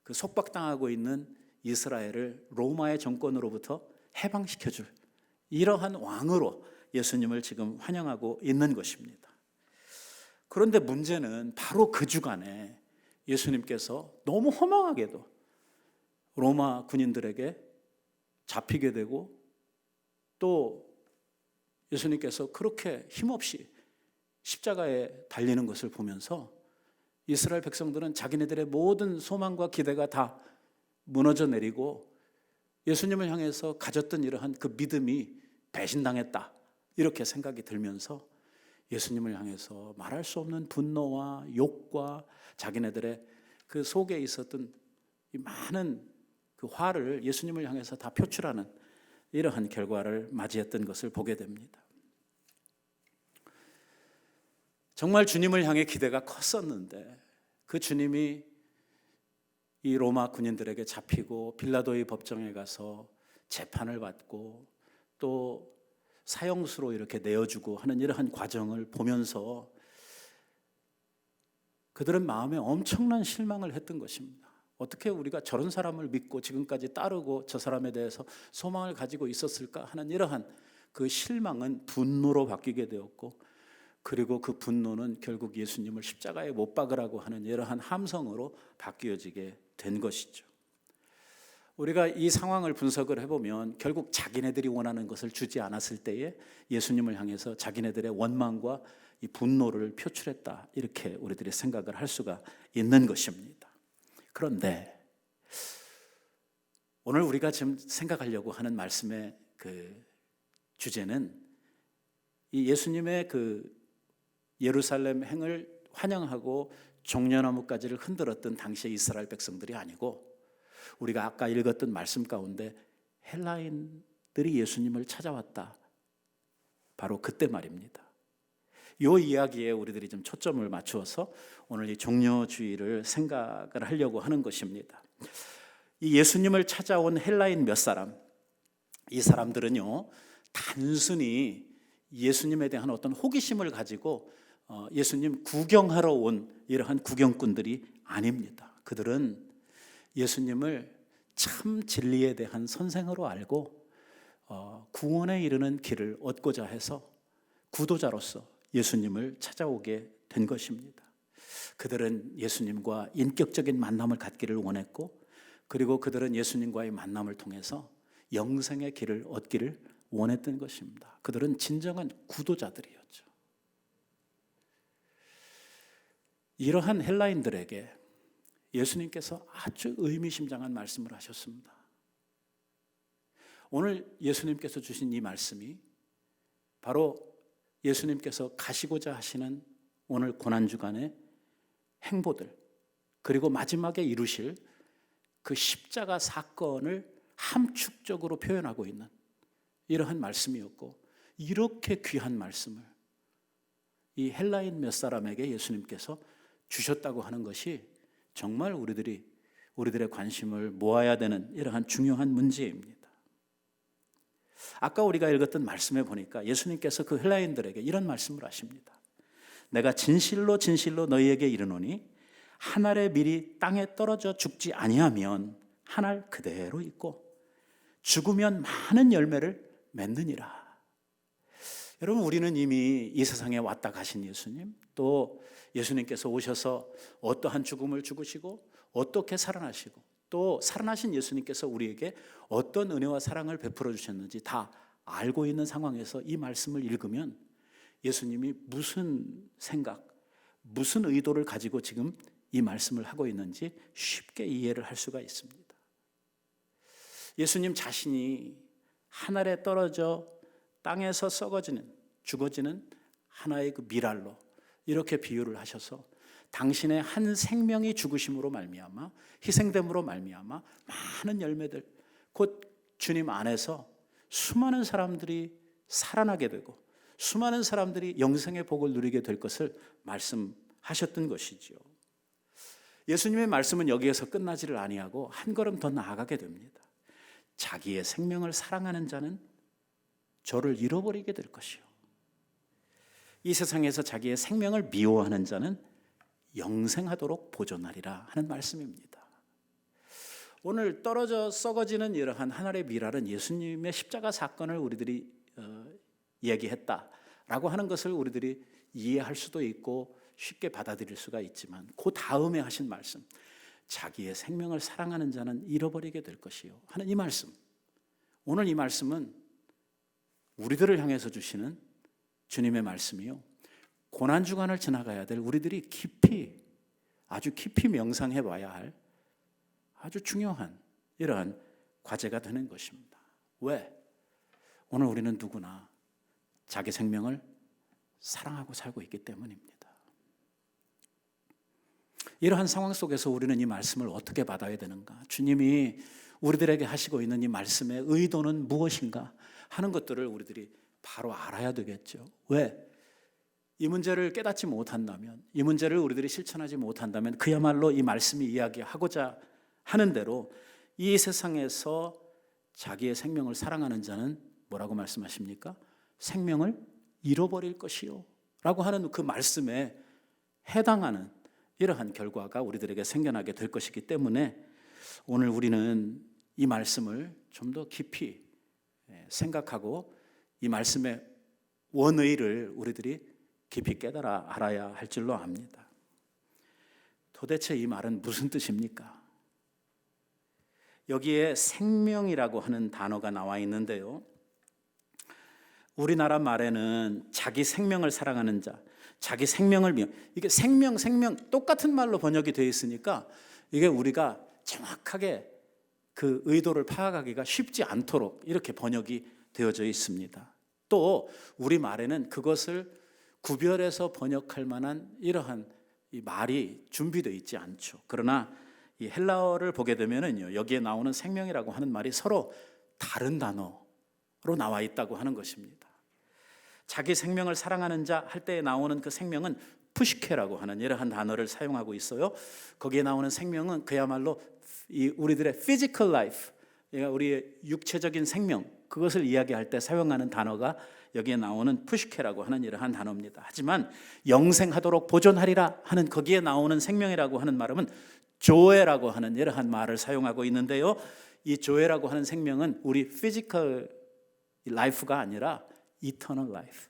그 속박당하고 있는 이스라엘을 로마의 정권으로부터 해방시켜줄 이러한 왕으로 예수님을 지금 환영하고 있는 것입니다. 그런데 문제는 바로 그 주간에 예수님께서 너무 허망하게도 로마 군인들에게 잡히게 되고, 또 예수님께서 그렇게 힘없이 십자가에 달리는 것을 보면서 이스라엘 백성들은 자기네들의 모든 소망과 기대가 다 무너져 내리고 예수님을 향해서 가졌던 이러한 그 믿음이 배신당했다, 이렇게 생각이 들면서 예수님을 향해서 말할 수 없는 분노와 욕과 자기네들의 그 속에 있었던 이 많은 그 화를 예수님을 향해서 다 표출하는 이러한 결과를 맞이했던 것을 보게 됩니다. 정말 주님을 향해 기대가 컸었는데 그 주님이 이 로마 군인들에게 잡히고 빌라도의 법정에 가서 재판을 받고 또 사형수로 이렇게 내어주고 하는 이러한 과정을 보면서 그들은 마음에 엄청난 실망을 했던 것입니다. 어떻게 우리가 저런 사람을 믿고 지금까지 따르고 저 사람에 대해서 소망을 가지고 있었을까 하는 이러한 그 실망은 분노로 바뀌게 되었고, 그리고 그 분노는 결국 예수님을 십자가에 못 박으라고 하는 이러한 함성으로 바뀌어지게 된 것이죠. 우리가 이 상황을 분석을 해보면 결국 자기네들이 원하는 것을 주지 않았을 때에 예수님을 향해서 자기네들의 원망과 이 분노를 표출했다, 이렇게 우리들이 생각을 할 수가 있는 것입니다. 그런데 오늘 우리가 지금 생각하려고 하는 말씀의 그 주제는 이 예수님의 그 예루살렘 행을 환영하고 종려나무가지를 흔들었던 당시의 이스라엘 백성들이 아니고, 우리가 아까 읽었던 말씀 가운데 헬라인들이 예수님을 찾아왔다, 바로 그때 말입니다. 이 이야기에 우리들이 좀 초점을 맞추어서 오늘 이 종려주의를 생각을 하려고 하는 것입니다. 이 예수님을 찾아온 헬라인 몇 사람, 이 사람들은요 단순히 예수님에 대한 어떤 호기심을 가지고 예수님 구경하러 온 이러한 구경꾼들이 아닙니다. 그들은 예수님을 참 진리에 대한 선생으로 알고 구원에 이르는 길을 얻고자 해서 구도자로서 예수님을 찾아오게 된 것입니다. 그들은 예수님과 인격적인 만남을 갖기를 원했고, 그리고 그들은 예수님과의 만남을 통해서 영생의 길을 얻기를 원했던 것입니다. 그들은 진정한 구도자들이었죠. 이러한 헬라인들에게 예수님께서 아주 의미심장한 말씀을 하셨습니다. 오늘 예수님께서 주신 이 말씀이 바로 예수님께서 가시고자 하시는 오늘 고난주간의 행보들, 그리고 마지막에 이루실 그 십자가 사건을 함축적으로 표현하고 있는 이러한 말씀이었고, 이렇게 귀한 말씀을 이 헬라인 몇 사람에게 예수님께서 주셨다고 하는 것이 정말 우리들의 관심을 모아야 되는 이러한 중요한 문제입니다. 아까 우리가 읽었던 말씀에 보니까 예수님께서 그 헬라인들에게 이런 말씀을 하십니다. 내가 진실로 진실로 너희에게 이르노니 한 알의 밀이 땅에 떨어져 죽지 아니하면 한 알 그대로 있고 죽으면 많은 열매를 맺느니라. 여러분, 우리는 이미 이 세상에 왔다 가신 예수님, 또 예수님께서 오셔서 어떠한 죽음을 죽으시고 어떻게 살아나시고 또 살아나신 예수님께서 우리에게 어떤 은혜와 사랑을 베풀어 주셨는지 다 알고 있는 상황에서 이 말씀을 읽으면 예수님이 무슨 생각, 무슨 의도를 가지고 지금 이 말씀을 하고 있는지 쉽게 이해를 할 수가 있습니다. 예수님 자신이 하늘에 떨어져 땅에서 썩어지는, 죽어지는 하나의 그 밀알로 이렇게 비유를 하셔서 당신의 한 생명이 죽으심으로 말미암아, 희생됨으로 말미암아 많은 열매들, 곧 주님 안에서 수많은 사람들이 살아나게 되고 수많은 사람들이 영생의 복을 누리게 될 것을 말씀하셨던 것이지요. 예수님의 말씀은 여기에서 끝나지를 아니하고 한 걸음 더 나아가게 됩니다. 자기의 생명을 사랑하는 자는 저를 잃어버리게 될 것이요, 이 세상에서 자기의 생명을 미워하는 자는 영생하도록 보존하리라 하는 말씀입니다. 오늘 떨어져 썩어지는 이러한 하늘의 밀알은 예수님의 십자가 사건을 우리들이 얘기했다라고 하는 것을 우리들이 이해할 수도 있고 쉽게 받아들일 수가 있지만, 그 다음에 하신 말씀, 자기의 생명을 사랑하는 자는 잃어버리게 될 것이요 하는 이 말씀, 오늘 이 말씀은 우리들을 향해서 주시는 주님의 말씀이요, 고난주간을 지나가야 될 우리들이 깊이, 아주 깊이 명상해 봐야 할 아주 중요한 이러한 과제가 되는 것입니다. 왜? 오늘 우리는 누구나 자기 생명을 사랑하고 살고 있기 때문입니다. 이러한 상황 속에서 우리는 이 말씀을 어떻게 받아야 되는가, 주님이 우리들에게 하시고 있는 이 말씀의 의도는 무엇인가 하는 것들을 우리들이 바로 알아야 되겠죠. 왜? 이 문제를 깨닫지 못한다면, 이 문제를 우리들이 실천하지 못한다면 그야말로 이 말씀이 이야기하고자 하는 대로 이 세상에서 자기의 생명을 사랑하는 자는 뭐라고 말씀하십니까? 생명을 잃어버릴 것이요 라고 하는 그 말씀에 해당하는 이러한 결과가 우리들에게 생겨나게 될 것이기 때문에 오늘 우리는 이 말씀을 좀 더 깊이 생각하고 이 말씀의 원의를 우리들이 깊이 깨달아 알아야 할 줄로 압니다. 도대체 이 말은 무슨 뜻입니까? 여기에 생명이라고 하는 단어가 나와 있는데요, 우리나라 말에는 자기 생명을 사랑하는 자, 자기 생명을 이게 생명 똑같은 말로 번역이 되어 있으니까 이게 우리가 정확하게 그 의도를 파악하기가 쉽지 않도록 이렇게 번역이 되어져 있습니다. 또 우리 말에는 그것을 구별해서 번역할 만한 이러한 이 말이 준비되어 있지 않죠. 그러나 이 헬라어를 보게 되면은요, 여기에 나오는 생명이라고 하는 말이 서로 다른 단어로 나와 있다고 하는 것입니다. 자기 생명을 사랑하는 자 할 때 나오는 그 생명은 푸시케라고 하는 이러한 단어를 사용하고 있어요. 거기에 나오는 생명은 그야말로 이 우리들의 physical life, 그러니까 우리의 육체적인 생명, 그것을 이야기할 때 사용하는 단어가 여기에 나오는 푸시케라고 하는 이러한 단어입니다. 하지만 영생하도록 보존하리라 하는 거기에 나오는 생명이라고 하는 말은 조에라고 하는 이러한 말을 사용하고 있는데요, 이 조에라고 하는 생명은 우리 physical life가 아니라 eternal life,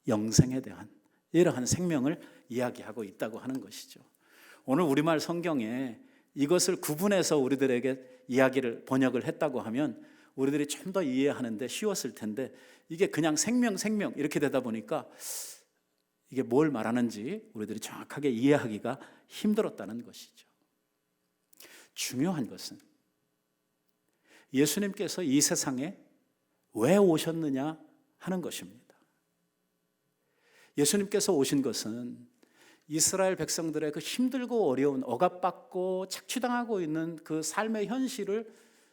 영생에 대한 이러한 생명을 이야기하고 있다고 하는 것이죠. 오늘 우리말 성경에 이것을 구분해서 우리들에게 이야기를 번역을 했다고 하면 우리들이 좀 더 이해하는데 쉬웠을 텐데, 이게 그냥 생명 이렇게 되다 보니까 이게 뭘 말하는지 우리들이 정확하게 이해하기가 힘들었다는 것이죠. 중요한 것은 예수님께서 이 세상에 왜 오셨느냐 하는 것입니다. 예수님께서 오신 것은 이스라엘 백성들의 그 힘들고 어려운 억압받고 착취당하고 있는 그 삶의 현실을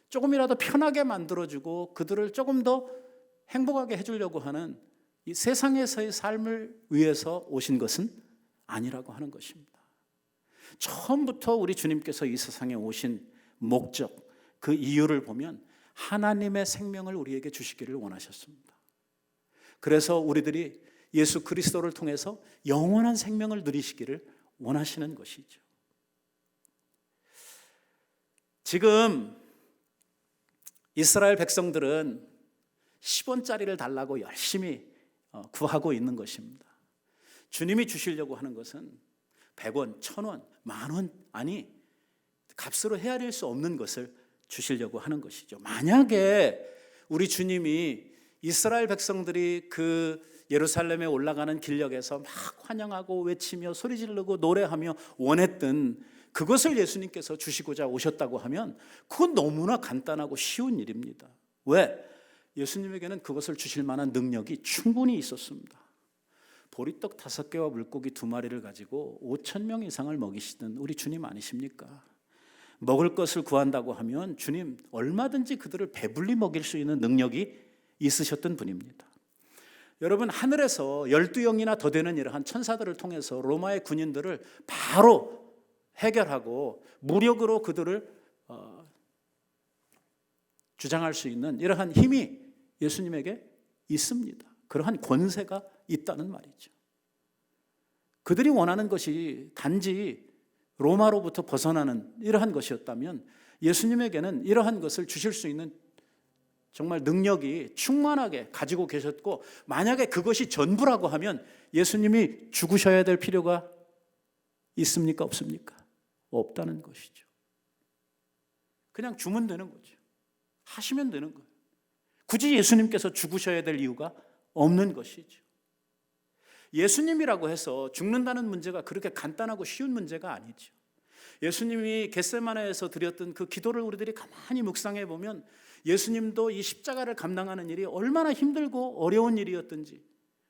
조금이라도 편하게 만들어주고 그들을 조금 더 행복하게 해주려고 하는 이 세상에서의 삶을 위해서 오신 것은 아니라고 하는 것입니다. 처음부터 우리 주님께서 이 세상에 오신 목적, 그 이유를 보면 하나님의 생명을 우리에게 주시기를 원하셨습니다. 그래서 우리들이 예수 그리스도를 통해서 영원한 생명을 누리시기를 원하시는 것이죠. 지금 이스라엘 백성들은 10원짜리를 달라고 열심히 구하고 있는 것입니다. 주님이 주시려고 하는 것은 100원, 1000원, 만원, 아니 값으로 헤아릴 수 없는 것을 주시려고 하는 것이죠. 만약에 우리 주님이 이스라엘 백성들이 그 예루살렘에 올라가는 길역에서 막 환영하고 외치며 소리 지르고 노래하며 원했던 그것을 예수님께서 주시고자 오셨다고 하면 그건 너무나 간단하고 쉬운 일입니다. 왜? 예수님에게는 그것을 주실 만한 능력이 충분히 있었습니다. 보리떡 5개와 물고기 2마리를 가지고 5,000명 이상을 먹이시던 우리 주님 아니십니까? 먹을 것을 구한다고 하면 주님 얼마든지 그들을 배불리 먹일 수 있는 능력이 있으셨던 분입니다. 여러분, 하늘에서 12영이나 더 되는 이러한 천사들을 통해서 로마의 군인들을 바로 해결하고 무력으로 그들을 주장할 수 있는 이러한 힘이 예수님에게 있습니다. 그러한 권세가 있다는 말이죠. 그들이 원하는 것이 단지 로마로부터 벗어나는 이러한 것이었다면 예수님에게는 이러한 것을 주실 수 있는 정말 능력이 충만하게 가지고 계셨고, 만약에 그것이 전부라고 하면 예수님이 죽으셔야 될 필요가 있습니까? 없습니까? 없다는 것이죠. 그냥 주면 되는 거죠. 하시면 되는 거예요. 굳이 예수님께서 죽으셔야 될 이유가 없는 것이죠. 예수님이라고 해서 죽는다는 문제가 그렇게 간단하고 쉬운 문제가 아니죠. 예수님이 겟세마네에서 드렸던 그 기도를 우리들이 가만히 묵상해 보면 예수님도 이 십자가를 감당하는 일이 얼마나 힘들고 어려운 일이었던지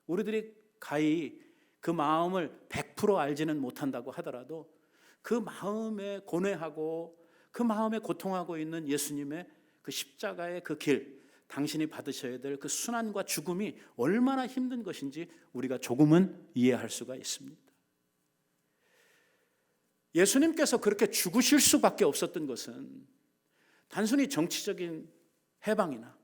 우리들이 가히 그 마음을 100% 알지는 못한다고 하더라도 그 마음에 고뇌하고 그 마음에 고통하고 있는 예수님의 그 십자가의 그 길, 당신이 받으셔야 될 그 순환과 죽음이 얼마나 힘든 것인지 우리가 조금은 이해할 수가 있습니다. 예수님께서 그렇게 죽으실 수밖에 없었던 것은 단순히 정치적인 해방이나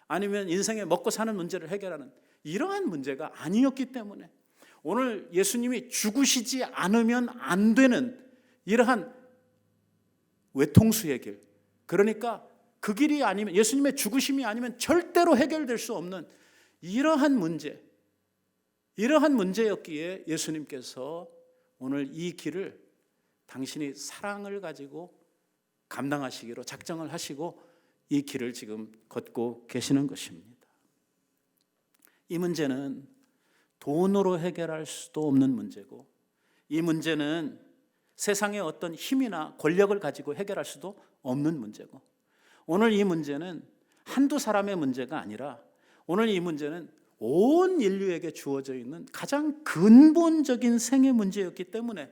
아니면 인생의 먹고 사는 문제를 해결하는 이러한 문제가 아니었기 때문에 오늘 예수님이 죽으시지 않으면 안 되는 이러한 외통수의 길, 그러니까 그 길이 아니면 예수님의 죽으심이 아니면 절대로 해결될 수 없는 이러한 문제였기에 예수님께서 오늘 이 길을 당신이 사랑을 가지고 감당하시기로 작정을 하시고 이 길을 지금 걷고 계시는 것입니다. 이 문제는 돈으로 해결할 수도 없는 문제고, 이 문제는 세상의 어떤 힘이나 권력을 가지고 해결할 수도 없는 문제고, 오늘 이 문제는 한두 사람의 문제가 아니라 오늘 이 문제는 온 인류에게 주어져 있는 가장 근본적인 생의 문제였기 때문에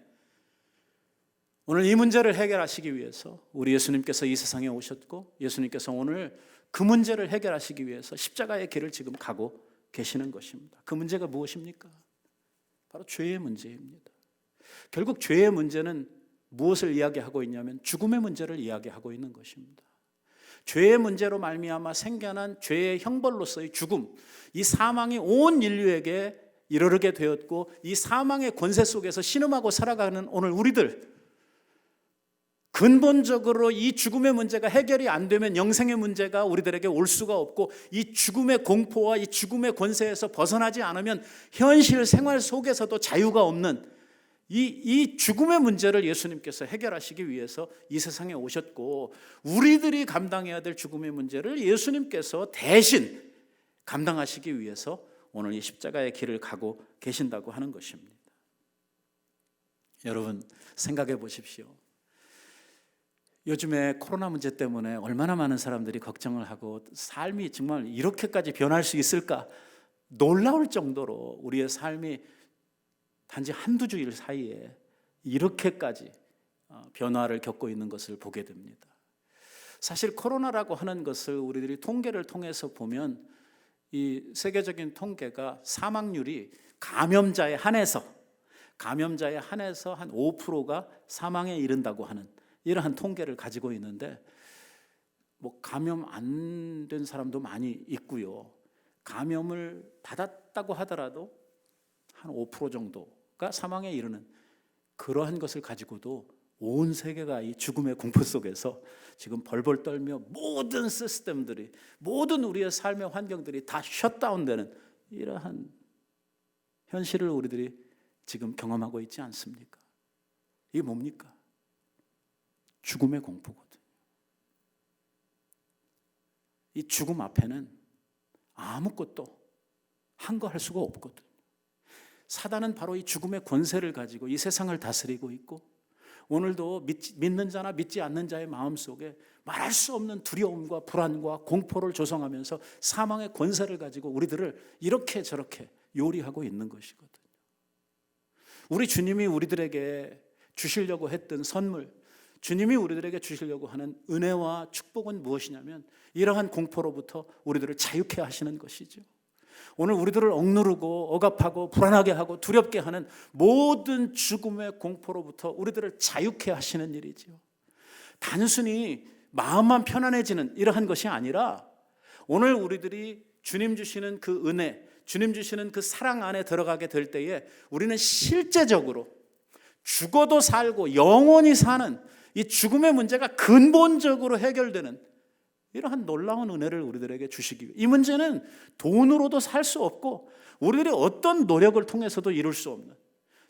오늘 이 문제를 해결하시기 위해서 우리 예수님께서 이 세상에 오셨고, 예수님께서 오늘 그 문제를 해결하시기 위해서 십자가의 길을 지금 가고 계시는 것입니다. 그 문제가 무엇입니까? 바로 죄의 문제입니다. 결국 죄의 문제는 무엇을 이야기하고 있냐면 죽음의 문제를 이야기하고 있는 것입니다. 죄의 문제로 말미암아 생겨난 죄의 형벌로서의 죽음, 이 사망이 온 인류에게 이르게 되었고, 이 사망의 권세 속에서 신음하고 살아가는 오늘 우리들, 근본적으로 이 죽음의 문제가 해결이 안 되면 영생의 문제가 우리들에게 올 수가 없고, 이 죽음의 공포와 이 죽음의 권세에서 벗어나지 않으면 현실 생활 속에서도 자유가 없는 이 죽음의 문제를 예수님께서 해결하시기 위해서 이 세상에 오셨고, 우리들이 감당해야 될 죽음의 문제를 예수님께서 대신 감당하시기 위해서 오늘 이 십자가의 길을 가고 계신다고 하는 것입니다. 여러분, 생각해 보십시오. 요즘에 코로나 문제 때문에 얼마나 많은 사람들이 걱정을 하고 삶이 정말 이렇게까지 변할 수 있을까 놀라울 정도로 우리의 삶이 단지 한두 주일 사이에 이렇게까지 변화를 겪고 있는 것을 보게 됩니다. 사실 코로나라고 하는 것을 우리들이 통계를 통해서 보면 이 세계적인 통계가 사망률이 감염자에 한해서 한 5%가 사망에 이른다고 하는 이러한 통계를 가지고 있는데, 뭐 감염 안 된 사람도 많이 있고요. 감염을 받았다고 하더라도 한 5% 정도가 사망에 이르는 그러한 것을 가지고도 온 세계가 이 죽음의 공포 속에서 지금 벌벌 떨며 모든 시스템들이, 모든 우리의 삶의 환경들이 다 셧다운되는 이러한 현실을 우리들이 지금 경험하고 있지 않습니까? 이게 뭡니까? 죽음의 공포거든요. 이 죽음 앞에는 아무것도 한거할 수가 없거든요. 사단은 바로 이 죽음의 권세를 가지고 이 세상을 다스리고 있고, 오늘도 믿는 자나 믿지 않는 자의 마음속에 말할 수 없는 두려움과 불안과 공포를 조성하면서 사망의 권세를 가지고 우리들을 이렇게 저렇게 요리하고 있는 것이거든요. 우리 주님이 우리들에게 주시려고 했던 선물, 주님이 우리들에게 주시려고 하는 은혜와 축복은 무엇이냐면 이러한 공포로부터 우리들을 자유케 하시는 것이죠. 오늘 우리들을 억누르고 억압하고 불안하게 하고 두렵게 하는 모든 죽음의 공포로부터 우리들을 자유케 하시는 일이죠. 단순히 마음만 편안해지는 이러한 것이 아니라 오늘 우리들이 주님 주시는 그 은혜, 주님 주시는 그 사랑 안에 들어가게 될 때에 우리는 실제적으로 죽어도 살고 영원히 사는 이 죽음의 문제가 근본적으로 해결되는 이러한 놀라운 은혜를 우리들에게 주시기 위해, 이 문제는 돈으로도 살 수 없고 우리들이 어떤 노력을 통해서도 이룰 수 없는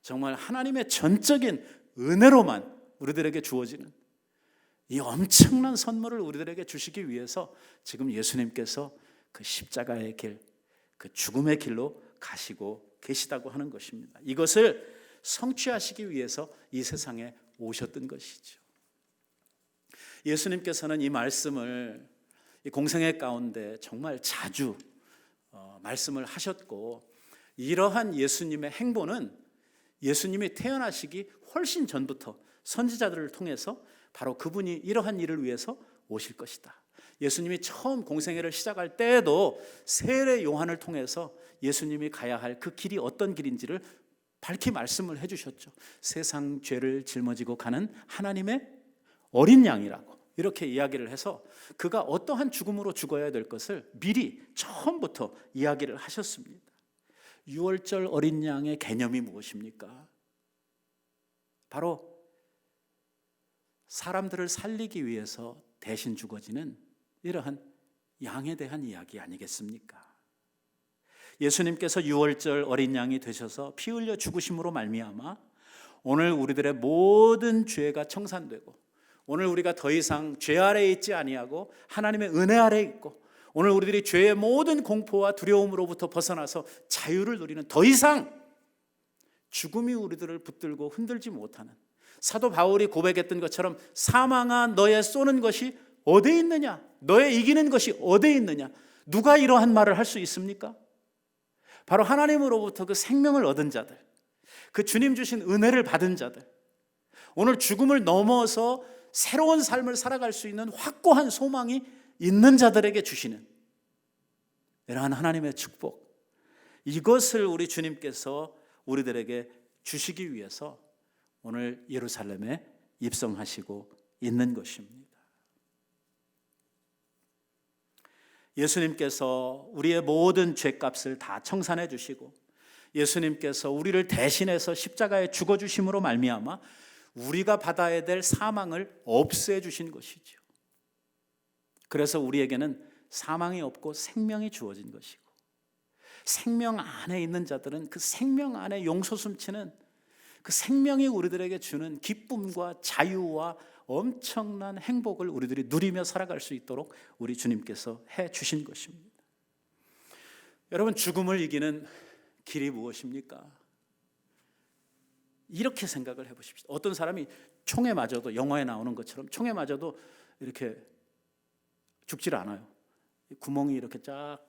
정말 하나님의 전적인 은혜로만 우리들에게 주어지는 이 엄청난 선물을 우리들에게 주시기 위해서 지금 예수님께서 그 십자가의 길, 그 죽음의 길로 가시고 계시다고 하는 것입니다. 이것을 성취하시기 위해서 이 세상에 오셨던 것이죠. 예수님께서는 이 말씀을 이 공생애 가운데 정말 자주 말씀을 하셨고, 이러한 예수님의 행보는 예수님이 태어나시기 훨씬 전부터 선지자들을 통해서 바로 그분이 이러한 일을 위해서 오실 것이다. 예수님이 처음 공생애를 시작할 때에도 세례 요한을 통해서 예수님이 가야 할 그 길이 어떤 길인지를 밝히 말씀을 해주셨죠. 세상 죄를 짊어지고 가는 하나님의 어린 양이라고 이렇게 이야기를 해서 그가 어떠한 죽음으로 죽어야 될 것을 미리 처음부터 이야기를 하셨습니다. 유월절 어린 양의 개념이 무엇입니까? 바로 사람들을 살리기 위해서 대신 죽어지는 이러한 양에 대한 이야기 아니겠습니까? 예수님께서 유월절 어린 양이 되셔서 피 흘려 죽으심으로 말미암아 오늘 우리들의 모든 죄가 청산되고, 오늘 우리가 더 이상 죄 아래에 있지 아니하고 하나님의 은혜 아래에 있고, 오늘 우리들이 죄의 모든 공포와 두려움으로부터 벗어나서 자유를 누리는, 더 이상 죽음이 우리들을 붙들고 흔들지 못하는, 사도 바울이 고백했던 것처럼 사망아 너의 쏘는 것이 어디에 있느냐, 너의 이기는 것이 어디에 있느냐, 누가 이러한 말을 할 수 있습니까? 바로 하나님으로부터 그 생명을 얻은 자들, 그 주님 주신 은혜를 받은 자들, 오늘 죽음을 넘어서 새로운 삶을 살아갈 수 있는 확고한 소망이 있는 자들에게 주시는 이러한 하나님의 축복, 이것을 우리 주님께서 우리들에게 주시기 위해서 오늘 예루살렘에 입성하시고 있는 것입니다. 예수님께서 우리의 모든 죄값을 다 청산해 주시고, 예수님께서 우리를 대신해서 십자가에 죽어주심으로 말미암아 우리가 받아야 될 사망을 없애 주신 것이죠. 그래서 우리에게는 사망이 없고 생명이 주어진 것이고, 생명 안에 있는 자들은 그 생명 안에 용서 숨치는 그 생명이 우리들에게 주는 기쁨과 자유와 엄청난 행복을 우리들이 누리며 살아갈 수 있도록 우리 주님께서 해 주신 것입니다. 여러분, 죽음을 이기는 길이 무엇입니까? 이렇게 생각을 해보십시오. 어떤 사람이 총에 맞아도, 영화에 나오는 것처럼 총에 맞아도 이렇게 죽질 않아요. 구멍이 이렇게 쫙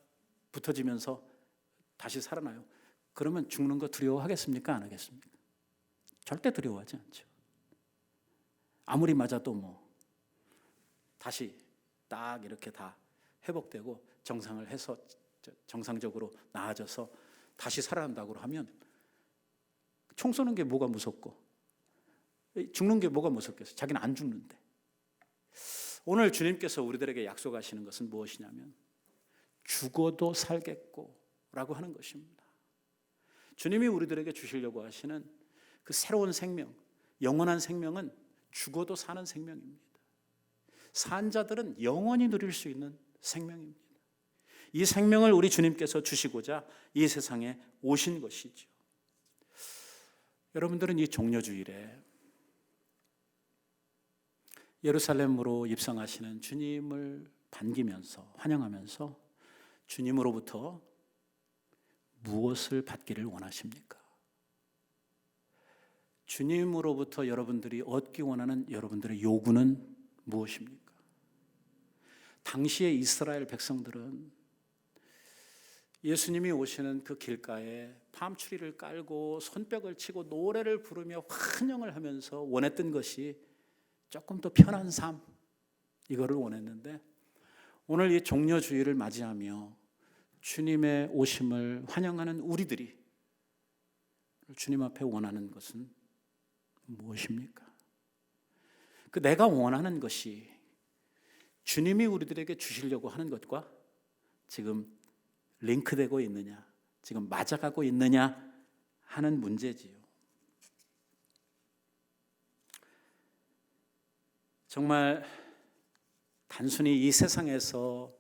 붙어지면서 다시 살아나요. 그러면 죽는 거 두려워하겠습니까? 안 하겠습니까? 절대 두려워하지 않죠. 아무리 맞아도 뭐 다시 딱 이렇게 다 회복되고 정상을 해서 정상적으로 나아져서 다시 살아난다고 하면 총 쏘는 게 뭐가 무섭고 죽는 게 뭐가 무섭겠어요? 자기는 안 죽는데. 오늘 주님께서 우리들에게 약속하시는 것은 무엇이냐면 죽어도 살겠고 라고 하는 것입니다. 주님이 우리들에게 주시려고 하시는 그 새로운 생명, 영원한 생명은 죽어도 사는 생명입니다. 산 자들은 영원히 누릴 수 있는 생명입니다. 이 생명을 우리 주님께서 주시고자 이 세상에 오신 것이죠. 여러분들은 이 종려주일에 예루살렘으로 입성하시는 주님을 반기면서 환영하면서 주님으로부터 무엇을 받기를 원하십니까? 주님으로부터 여러분들이 얻기 원하는 여러분들의 요구는 무엇입니까? 당시의 이스라엘 백성들은 예수님이 오시는 그 길가에 팜추리를 깔고 손뼉을 치고 노래를 부르며 환영을 하면서 원했던 것이 조금 더 편한 삶, 이거를 원했는데 오늘 이 종려주일을 맞이하며 주님의 오심을 환영하는 우리들이 주님 앞에 원하는 것은 무엇입니까? 그 내가 원하는 것이 주님이 우리들에게 주시려고 하는 것과 지금 링크되고 있느냐, 지금 맞아가고 있느냐 하는 문제지요. 정말 단순히 이 세상에서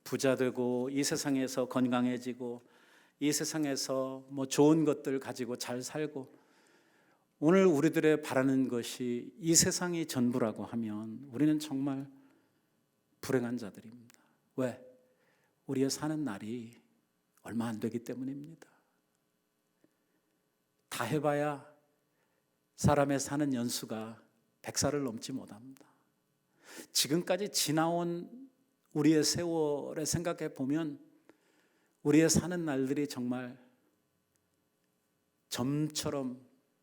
부자 되고 이 세상에서 건강해지고 이 세상에서 뭐 좋은 것들 가지고 잘 살고 오늘 우리들의 바라는 것이 이 세상이 전부라고 하면 우리는 정말 불행한 자들입니다. 왜? 우리의 사는 날이 얼마 안 되기 때문입니다. 다 해봐야 사람의 사는 연수가 100살을 넘지 못합니다. 지금까지 지나온 우리의 세월에 생각해 보면 우리의 사는 날들이 정말 점처럼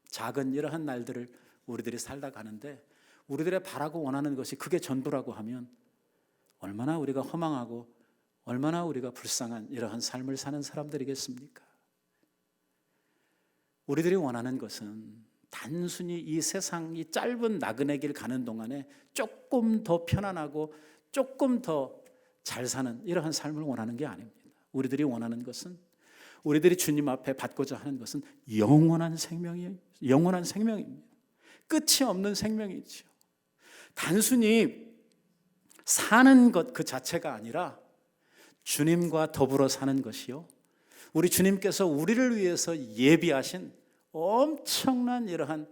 작은 이러한 날들을 우리들이 살다 가는데 우리들의 바라고 원하는 것이 그게 전부라고 하면 얼마나 우리가 허망하고 얼마나 우리가 불쌍한 이러한 삶을 사는 사람들이겠습니까? 우리들이 원하는 것은 단순히 이 세상 이 짧은 나그네 길 가는 동안에 조금 더 편안하고 조금 더 잘 사는 이러한 삶을 원하는 게 아닙니다. 우리들이 원하는 것은 우리들이 주님 앞에 받고자 하는 것은 영원한 생명이에요. 영원한 생명입니다. 끝이 없는 생명이죠. 단순히 사는 것 그 자체가 아니라 주님과 더불어 사는 것이요. 우리 주님께서 우리를 위해서 예비하신 엄청난 이러한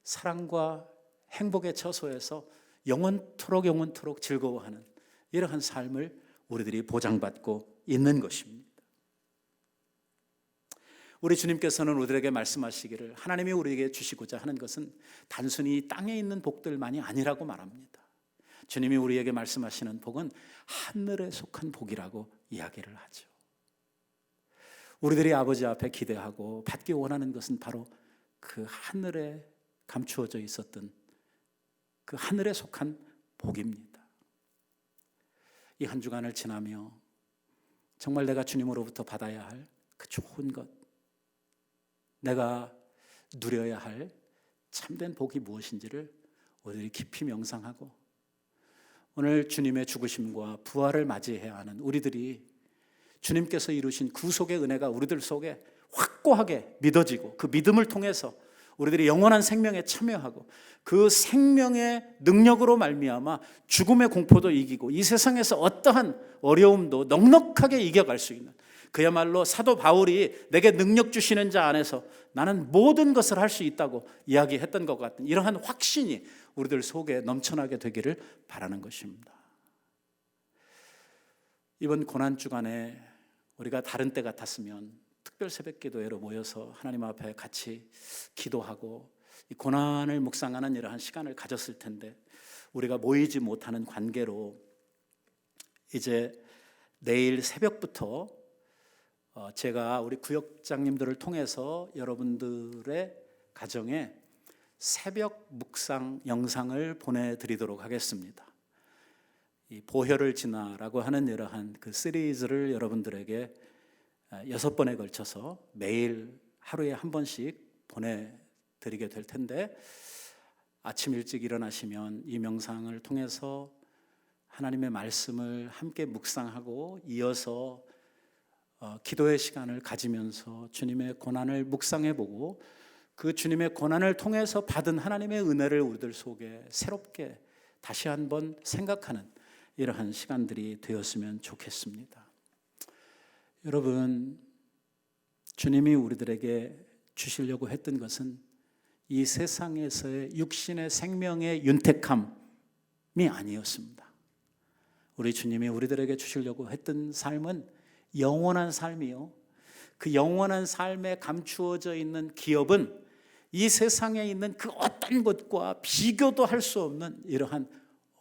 사랑과 행복의 처소에서 영원토록 즐거워하는 이러한 삶을 우리들이 보장받고 있는 것입니다. 우리 주님께서는 우리에게 말씀하시기를 하나님이 우리에게 주시고자 하는 것은 단순히 땅에 있는 복들만이 아니라고 말합니다. 주님이 우리에게 말씀하시는 복은 하늘에 속한 복이라고 이야기를 하죠. 우리들이 아버지 앞에 기대하고 받기 원하는 것은 바로 그 하늘에 감추어져 있었던 그 하늘에 속한 복입니다. 이 한 주간을 지나며 정말 내가 주님으로부터 받아야 할 그 좋은 것, 내가 누려야 할 참된 복이 무엇인지를 우리들이 깊이 명상하고 오늘 주님의 죽으심과 부활을 맞이해야 하는 우리들이 주님께서 이루신 구속의 은혜가 우리들 속에 확고하게 믿어지고 그 믿음을 통해서 우리들이 영원한 생명에 참여하고 그 생명의 능력으로 말미암아 죽음의 공포도 이기고 이 세상에서 어떠한 어려움도 넉넉하게 이겨갈 수 있는 그야말로 사도 바울이 내게 능력 주시는 자 안에서 나는 모든 것을 할 수 있다고 이야기했던 것 같은 이러한 확신이 우리들 속에 넘쳐나게 되기를 바라는 것입니다. 이번 고난주간에 우리가 다른 때 같았으면 특별 새벽 기도회로 모여서 하나님 앞에 같이 기도하고 이 고난을 묵상하는 이러한 시간을 가졌을 텐데 우리가 모이지 못하는 관계로 이제 내일 새벽부터 제가 우리 구역장님들을 통해서 여러분들의 가정에 새벽 묵상 영상을 보내드리도록 하겠습니다. 이 보혈을 지나라고 하는 이러한 그 시리즈를 여러분들에게 6번에 걸쳐서 매일 하루에 한 번씩 보내드리게 될 텐데, 아침 일찍 일어나시면 이 명상을 통해서 하나님의 말씀을 함께 묵상하고 이어서 기도의 시간을 가지면서 주님의 고난을 묵상해보고 그 주님의 고난을 통해서 받은 하나님의 은혜를 우리들 속에 새롭게 다시 한번 생각하는 이러한 시간들이 되었으면 좋겠습니다. 여러분, 주님이 우리들에게 주시려고 했던 것은 이 세상에서의 육신의 생명의 윤택함이 아니었습니다. 우리 주님이 우리들에게 주시려고 했던 삶은 영원한 삶이요, 그 영원한 삶에 감추어져 있는 기업은 이 세상에 있는 그 어떤 것과 비교도 할 수 없는 이러한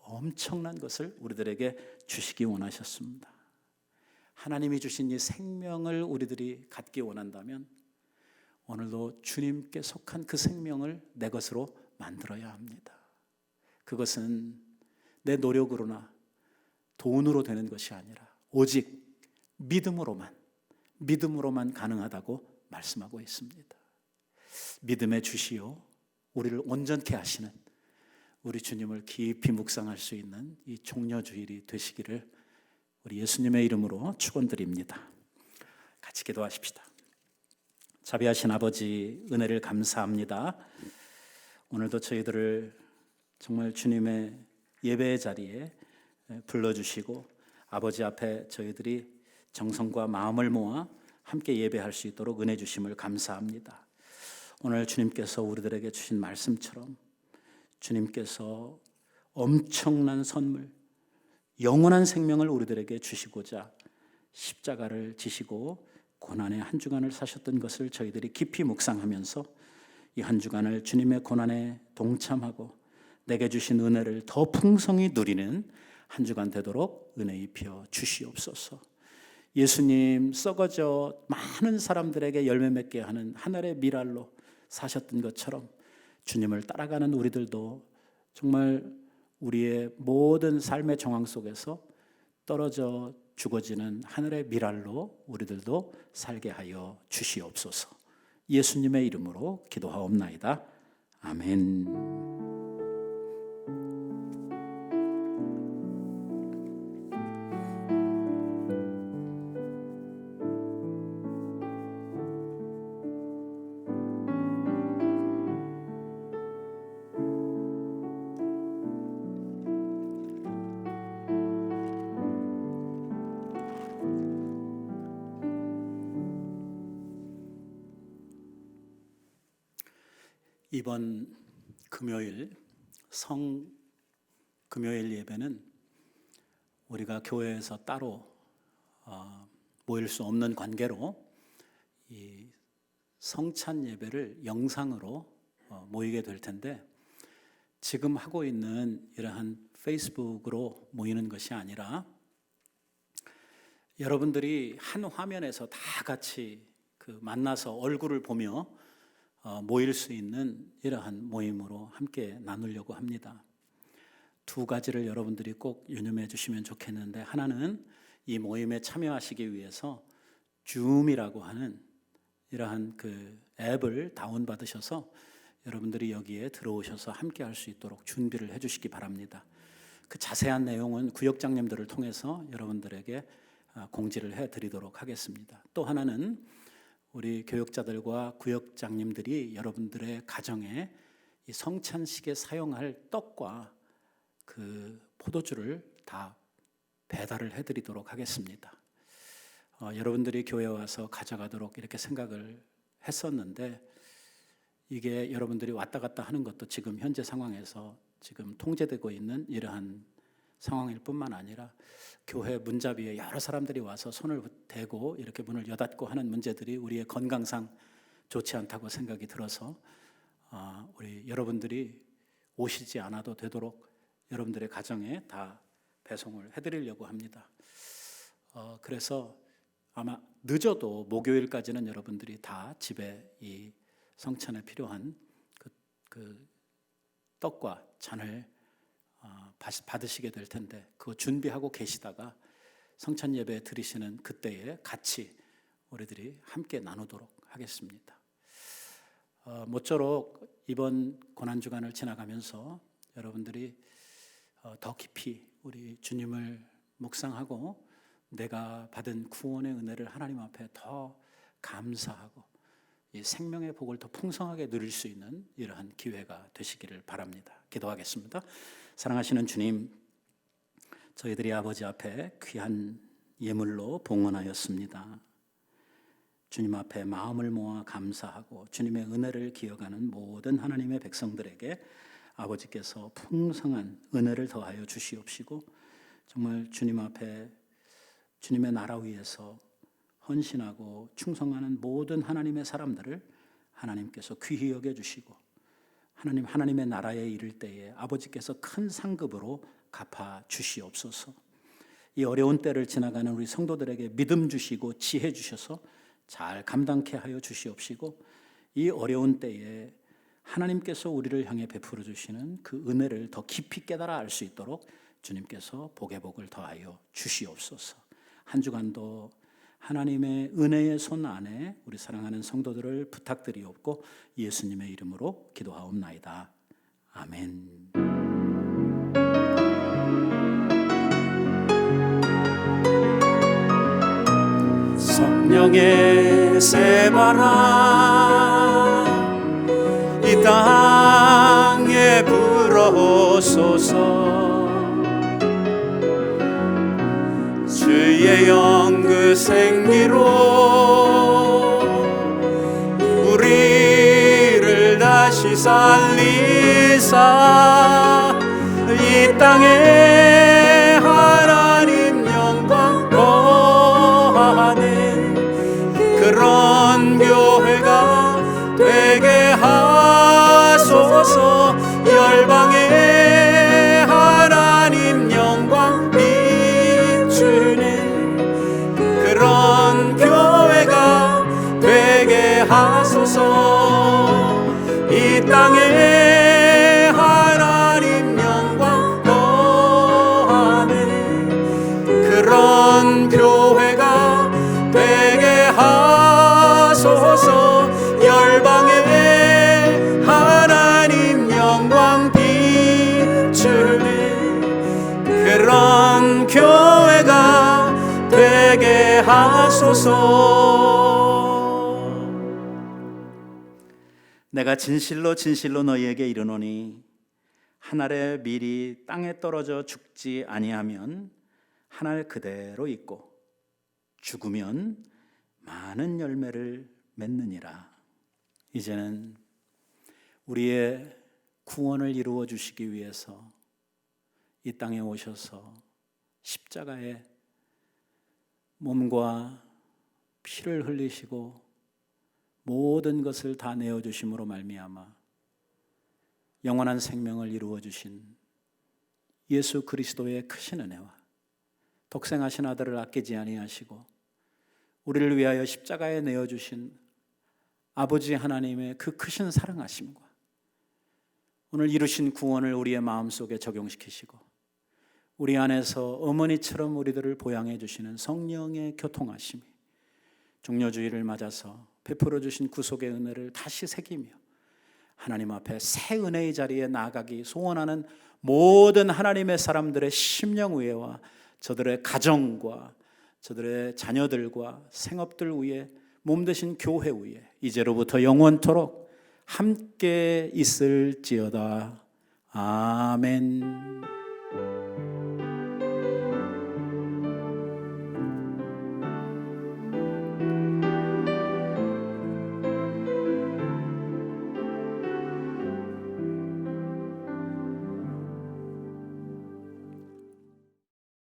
엄청난 것을 우리들에게 주시기 원하셨습니다. 하나님이 주신 이 생명을 우리들이 갖기 원한다면 오늘도 주님께 속한 그 생명을 내 것으로 만들어야 합니다. 그것은 내 노력으로나 돈으로 되는 것이 아니라 오직 믿음으로만 가능하다고 말씀하고 있습니다. 믿음의 주시요 우리를 온전케 하시는 우리 주님을 깊이 묵상할 수 있는 이 종려주일이 되시기를 우리 예수님의 이름으로 축원드립니다. 같이 기도하십시다. 자비하신 아버지, 은혜를 감사합니다. 오늘도 저희들을 정말 주님의 예배의 자리에 불러주시고 아버지 앞에 저희들이 정성과 마음을 모아 함께 예배할 수 있도록 은혜 주심을 감사합니다. 오늘 주님께서 우리들에게 주신 말씀처럼 주님께서 엄청난 선물, 영원한 생명을 우리들에게 주시고자 십자가를 지시고 고난의 한 주간을 사셨던 것을 저희들이 깊이 묵상하면서 이 한 주간을 주님의 고난에 동참하고 내게 주신 은혜를 더 풍성히 누리는 한 주간 되도록 은혜 입혀 주시옵소서. 예수님 썩어져 많은 사람들에게 열매 맺게 하는 하늘의 미랄로 사셨던 것처럼 주님을 따라가는 우리들도 정말 우리의 모든 삶의 정황 속에서 떨어져 죽어지는 하늘의 미랄로 우리들도 살게 하여 주시옵소서. 예수님의 이름으로 기도하옵나이다. 아멘. 이번 금요일 금요일 예배는 우리가 교회에서 따로 모일 수 없는 관계로 이 성찬 예배를 영상으로 모이게 될 텐데, 지금 하고 있는 이러한 페이스북으로 모이는 것이 아니라 여러분들이 한 화면에서 다 같이 만나서 얼굴을 보며 모일 수 있는 이러한 모임으로 함께 나누려고 합니다. 두 가지를 여러분들이 꼭 유념해 주시면 좋겠는데, 하나는 이 모임에 참여하시기 위해서 줌이라고 하는 이러한 그 앱을 다운받으셔서 여러분들이 여기에 들어오셔서 함께 할 수 있도록 준비를 해 주시기 바랍니다. 그 자세한 내용은 구역장님들을 통해서 여러분들에게 공지를 해 드리도록 하겠습니다. 또 하나는 우리 교역자들과 구역장님들이 여러분들의 가정에 이 성찬식에 사용할 떡과 그 포도주를 다 배달을 해드리도록 하겠습니다. 여러분들이 교회에 와서 가져가도록 이렇게 생각을 했었는데, 이게 여러분들이 왔다 갔다 하는 것도 지금 현재 상황에서 지금 통제되고 있는 이러한 상황일 뿐만 아니라 교회 문잡이에 여러 사람들이 와서 손을 대고 이렇게 문을 여닫고 하는 문제들이 우리의 건강상 좋지 않다고 생각이 들어서 우리 여러분들이 오시지 않아도 되도록 여러분들의 가정에 다 배송을 해드리려고 합니다. 그래서 아마 늦어도 목요일까지는 여러분들이 다 집에 이 성찬에 필요한 그 떡과 잔을 받으시게 될 텐데, 그거 준비하고 계시다가 성찬 예배 드리시는 그때에 같이 우리들이 함께 나누도록 하겠습니다. 모쪼록 이번 고난주간을 지나가면서 여러분들이 더 깊이 우리 주님을 묵상하고 내가 받은 구원의 은혜를 하나님 앞에 더 감사하고 이 생명의 복을 더 풍성하게 누릴 수 있는 이러한 기회가 되시기를 바랍니다. 기도하겠습니다. 사랑하시는 주님, 저희들이 아버지 앞에 귀한 예물로 봉헌하였습니다. 주님 앞에 마음을 모아 감사하고 주님의 은혜를 기억하는 모든 하나님의 백성들에게 아버지께서 풍성한 은혜를 더하여 주시옵시고, 정말 주님 앞에 주님의 나라 위해서 헌신하고 충성하는 모든 하나님의 사람들을 하나님께서 귀히 여겨주시고, 하나님의 나라에 이를 때에 아버지께서 큰 상급으로 갚아 주시옵소서. 이 어려운 때를 지나가는 우리 성도들에게 믿음 주시고 지혜 주셔서 잘 감당케 하여 주시옵시고, 이 어려운 때에 하나님께서 우리를 향해 베풀어 주시는 그 은혜를 더 깊이 깨달아 알 수 있도록 주님께서 복의 복을 더하여 주시옵소서. 한 주간도 하나님의 은혜의 손 안에 우리 사랑하는 성도들을 부탁드리옵고 예수님의 이름으로 기도하옵나이다. 아멘. 성령의 새바람 이 땅에 불어오소서. 주의 영 그 생기로 우리를 다시 살리사 이 땅에 하나님 영광 거하는 그런 교회가 되게 하소서. 열방에 하나님 영광 비추는 그런 교회가 되게 하소서. 이 땅에 하나님 영광 거하는 그런 교회가 되게 하소서. 열방에 하나님 영광 비추는 그런 교회가 되게 하소서. 내가 진실로 진실로 너희에게 이르노니 한 알의 밀이 땅에 떨어져 죽지 아니하면 한 알 그대로 있고 죽으면 많은 열매를 맺느니라. 이제는 우리의 구원을 이루어 주시기 위해서 이 땅에 오셔서 십자가에 몸과 피를 흘리시고 모든 것을 다 내어주심으로 말미암아 영원한 생명을 이루어 주신 예수 그리스도의 크신 은혜와 독생하신 아들을 아끼지 아니하시고 우리를 위하여 십자가에 내어주신 아버지 하나님의 그 크신 사랑하심과 오늘 이루신 구원을 우리의 마음속에 적용시키시고 우리 안에서 어머니처럼 우리들을 보양해 주시는 성령의 교통하심이 종려주의를 맞아서 베풀어 주신 구속의 은혜를 다시 새기며 하나님 앞에 새 은혜의 자리에 나아가기 소원하는 모든 하나님의 사람들의 심령 위에와 저들의 가정과 저들의 자녀들과 생업들 위에 몸되신 교회 위에 이제로부터 영원토록 함께 있을지어다. 아멘.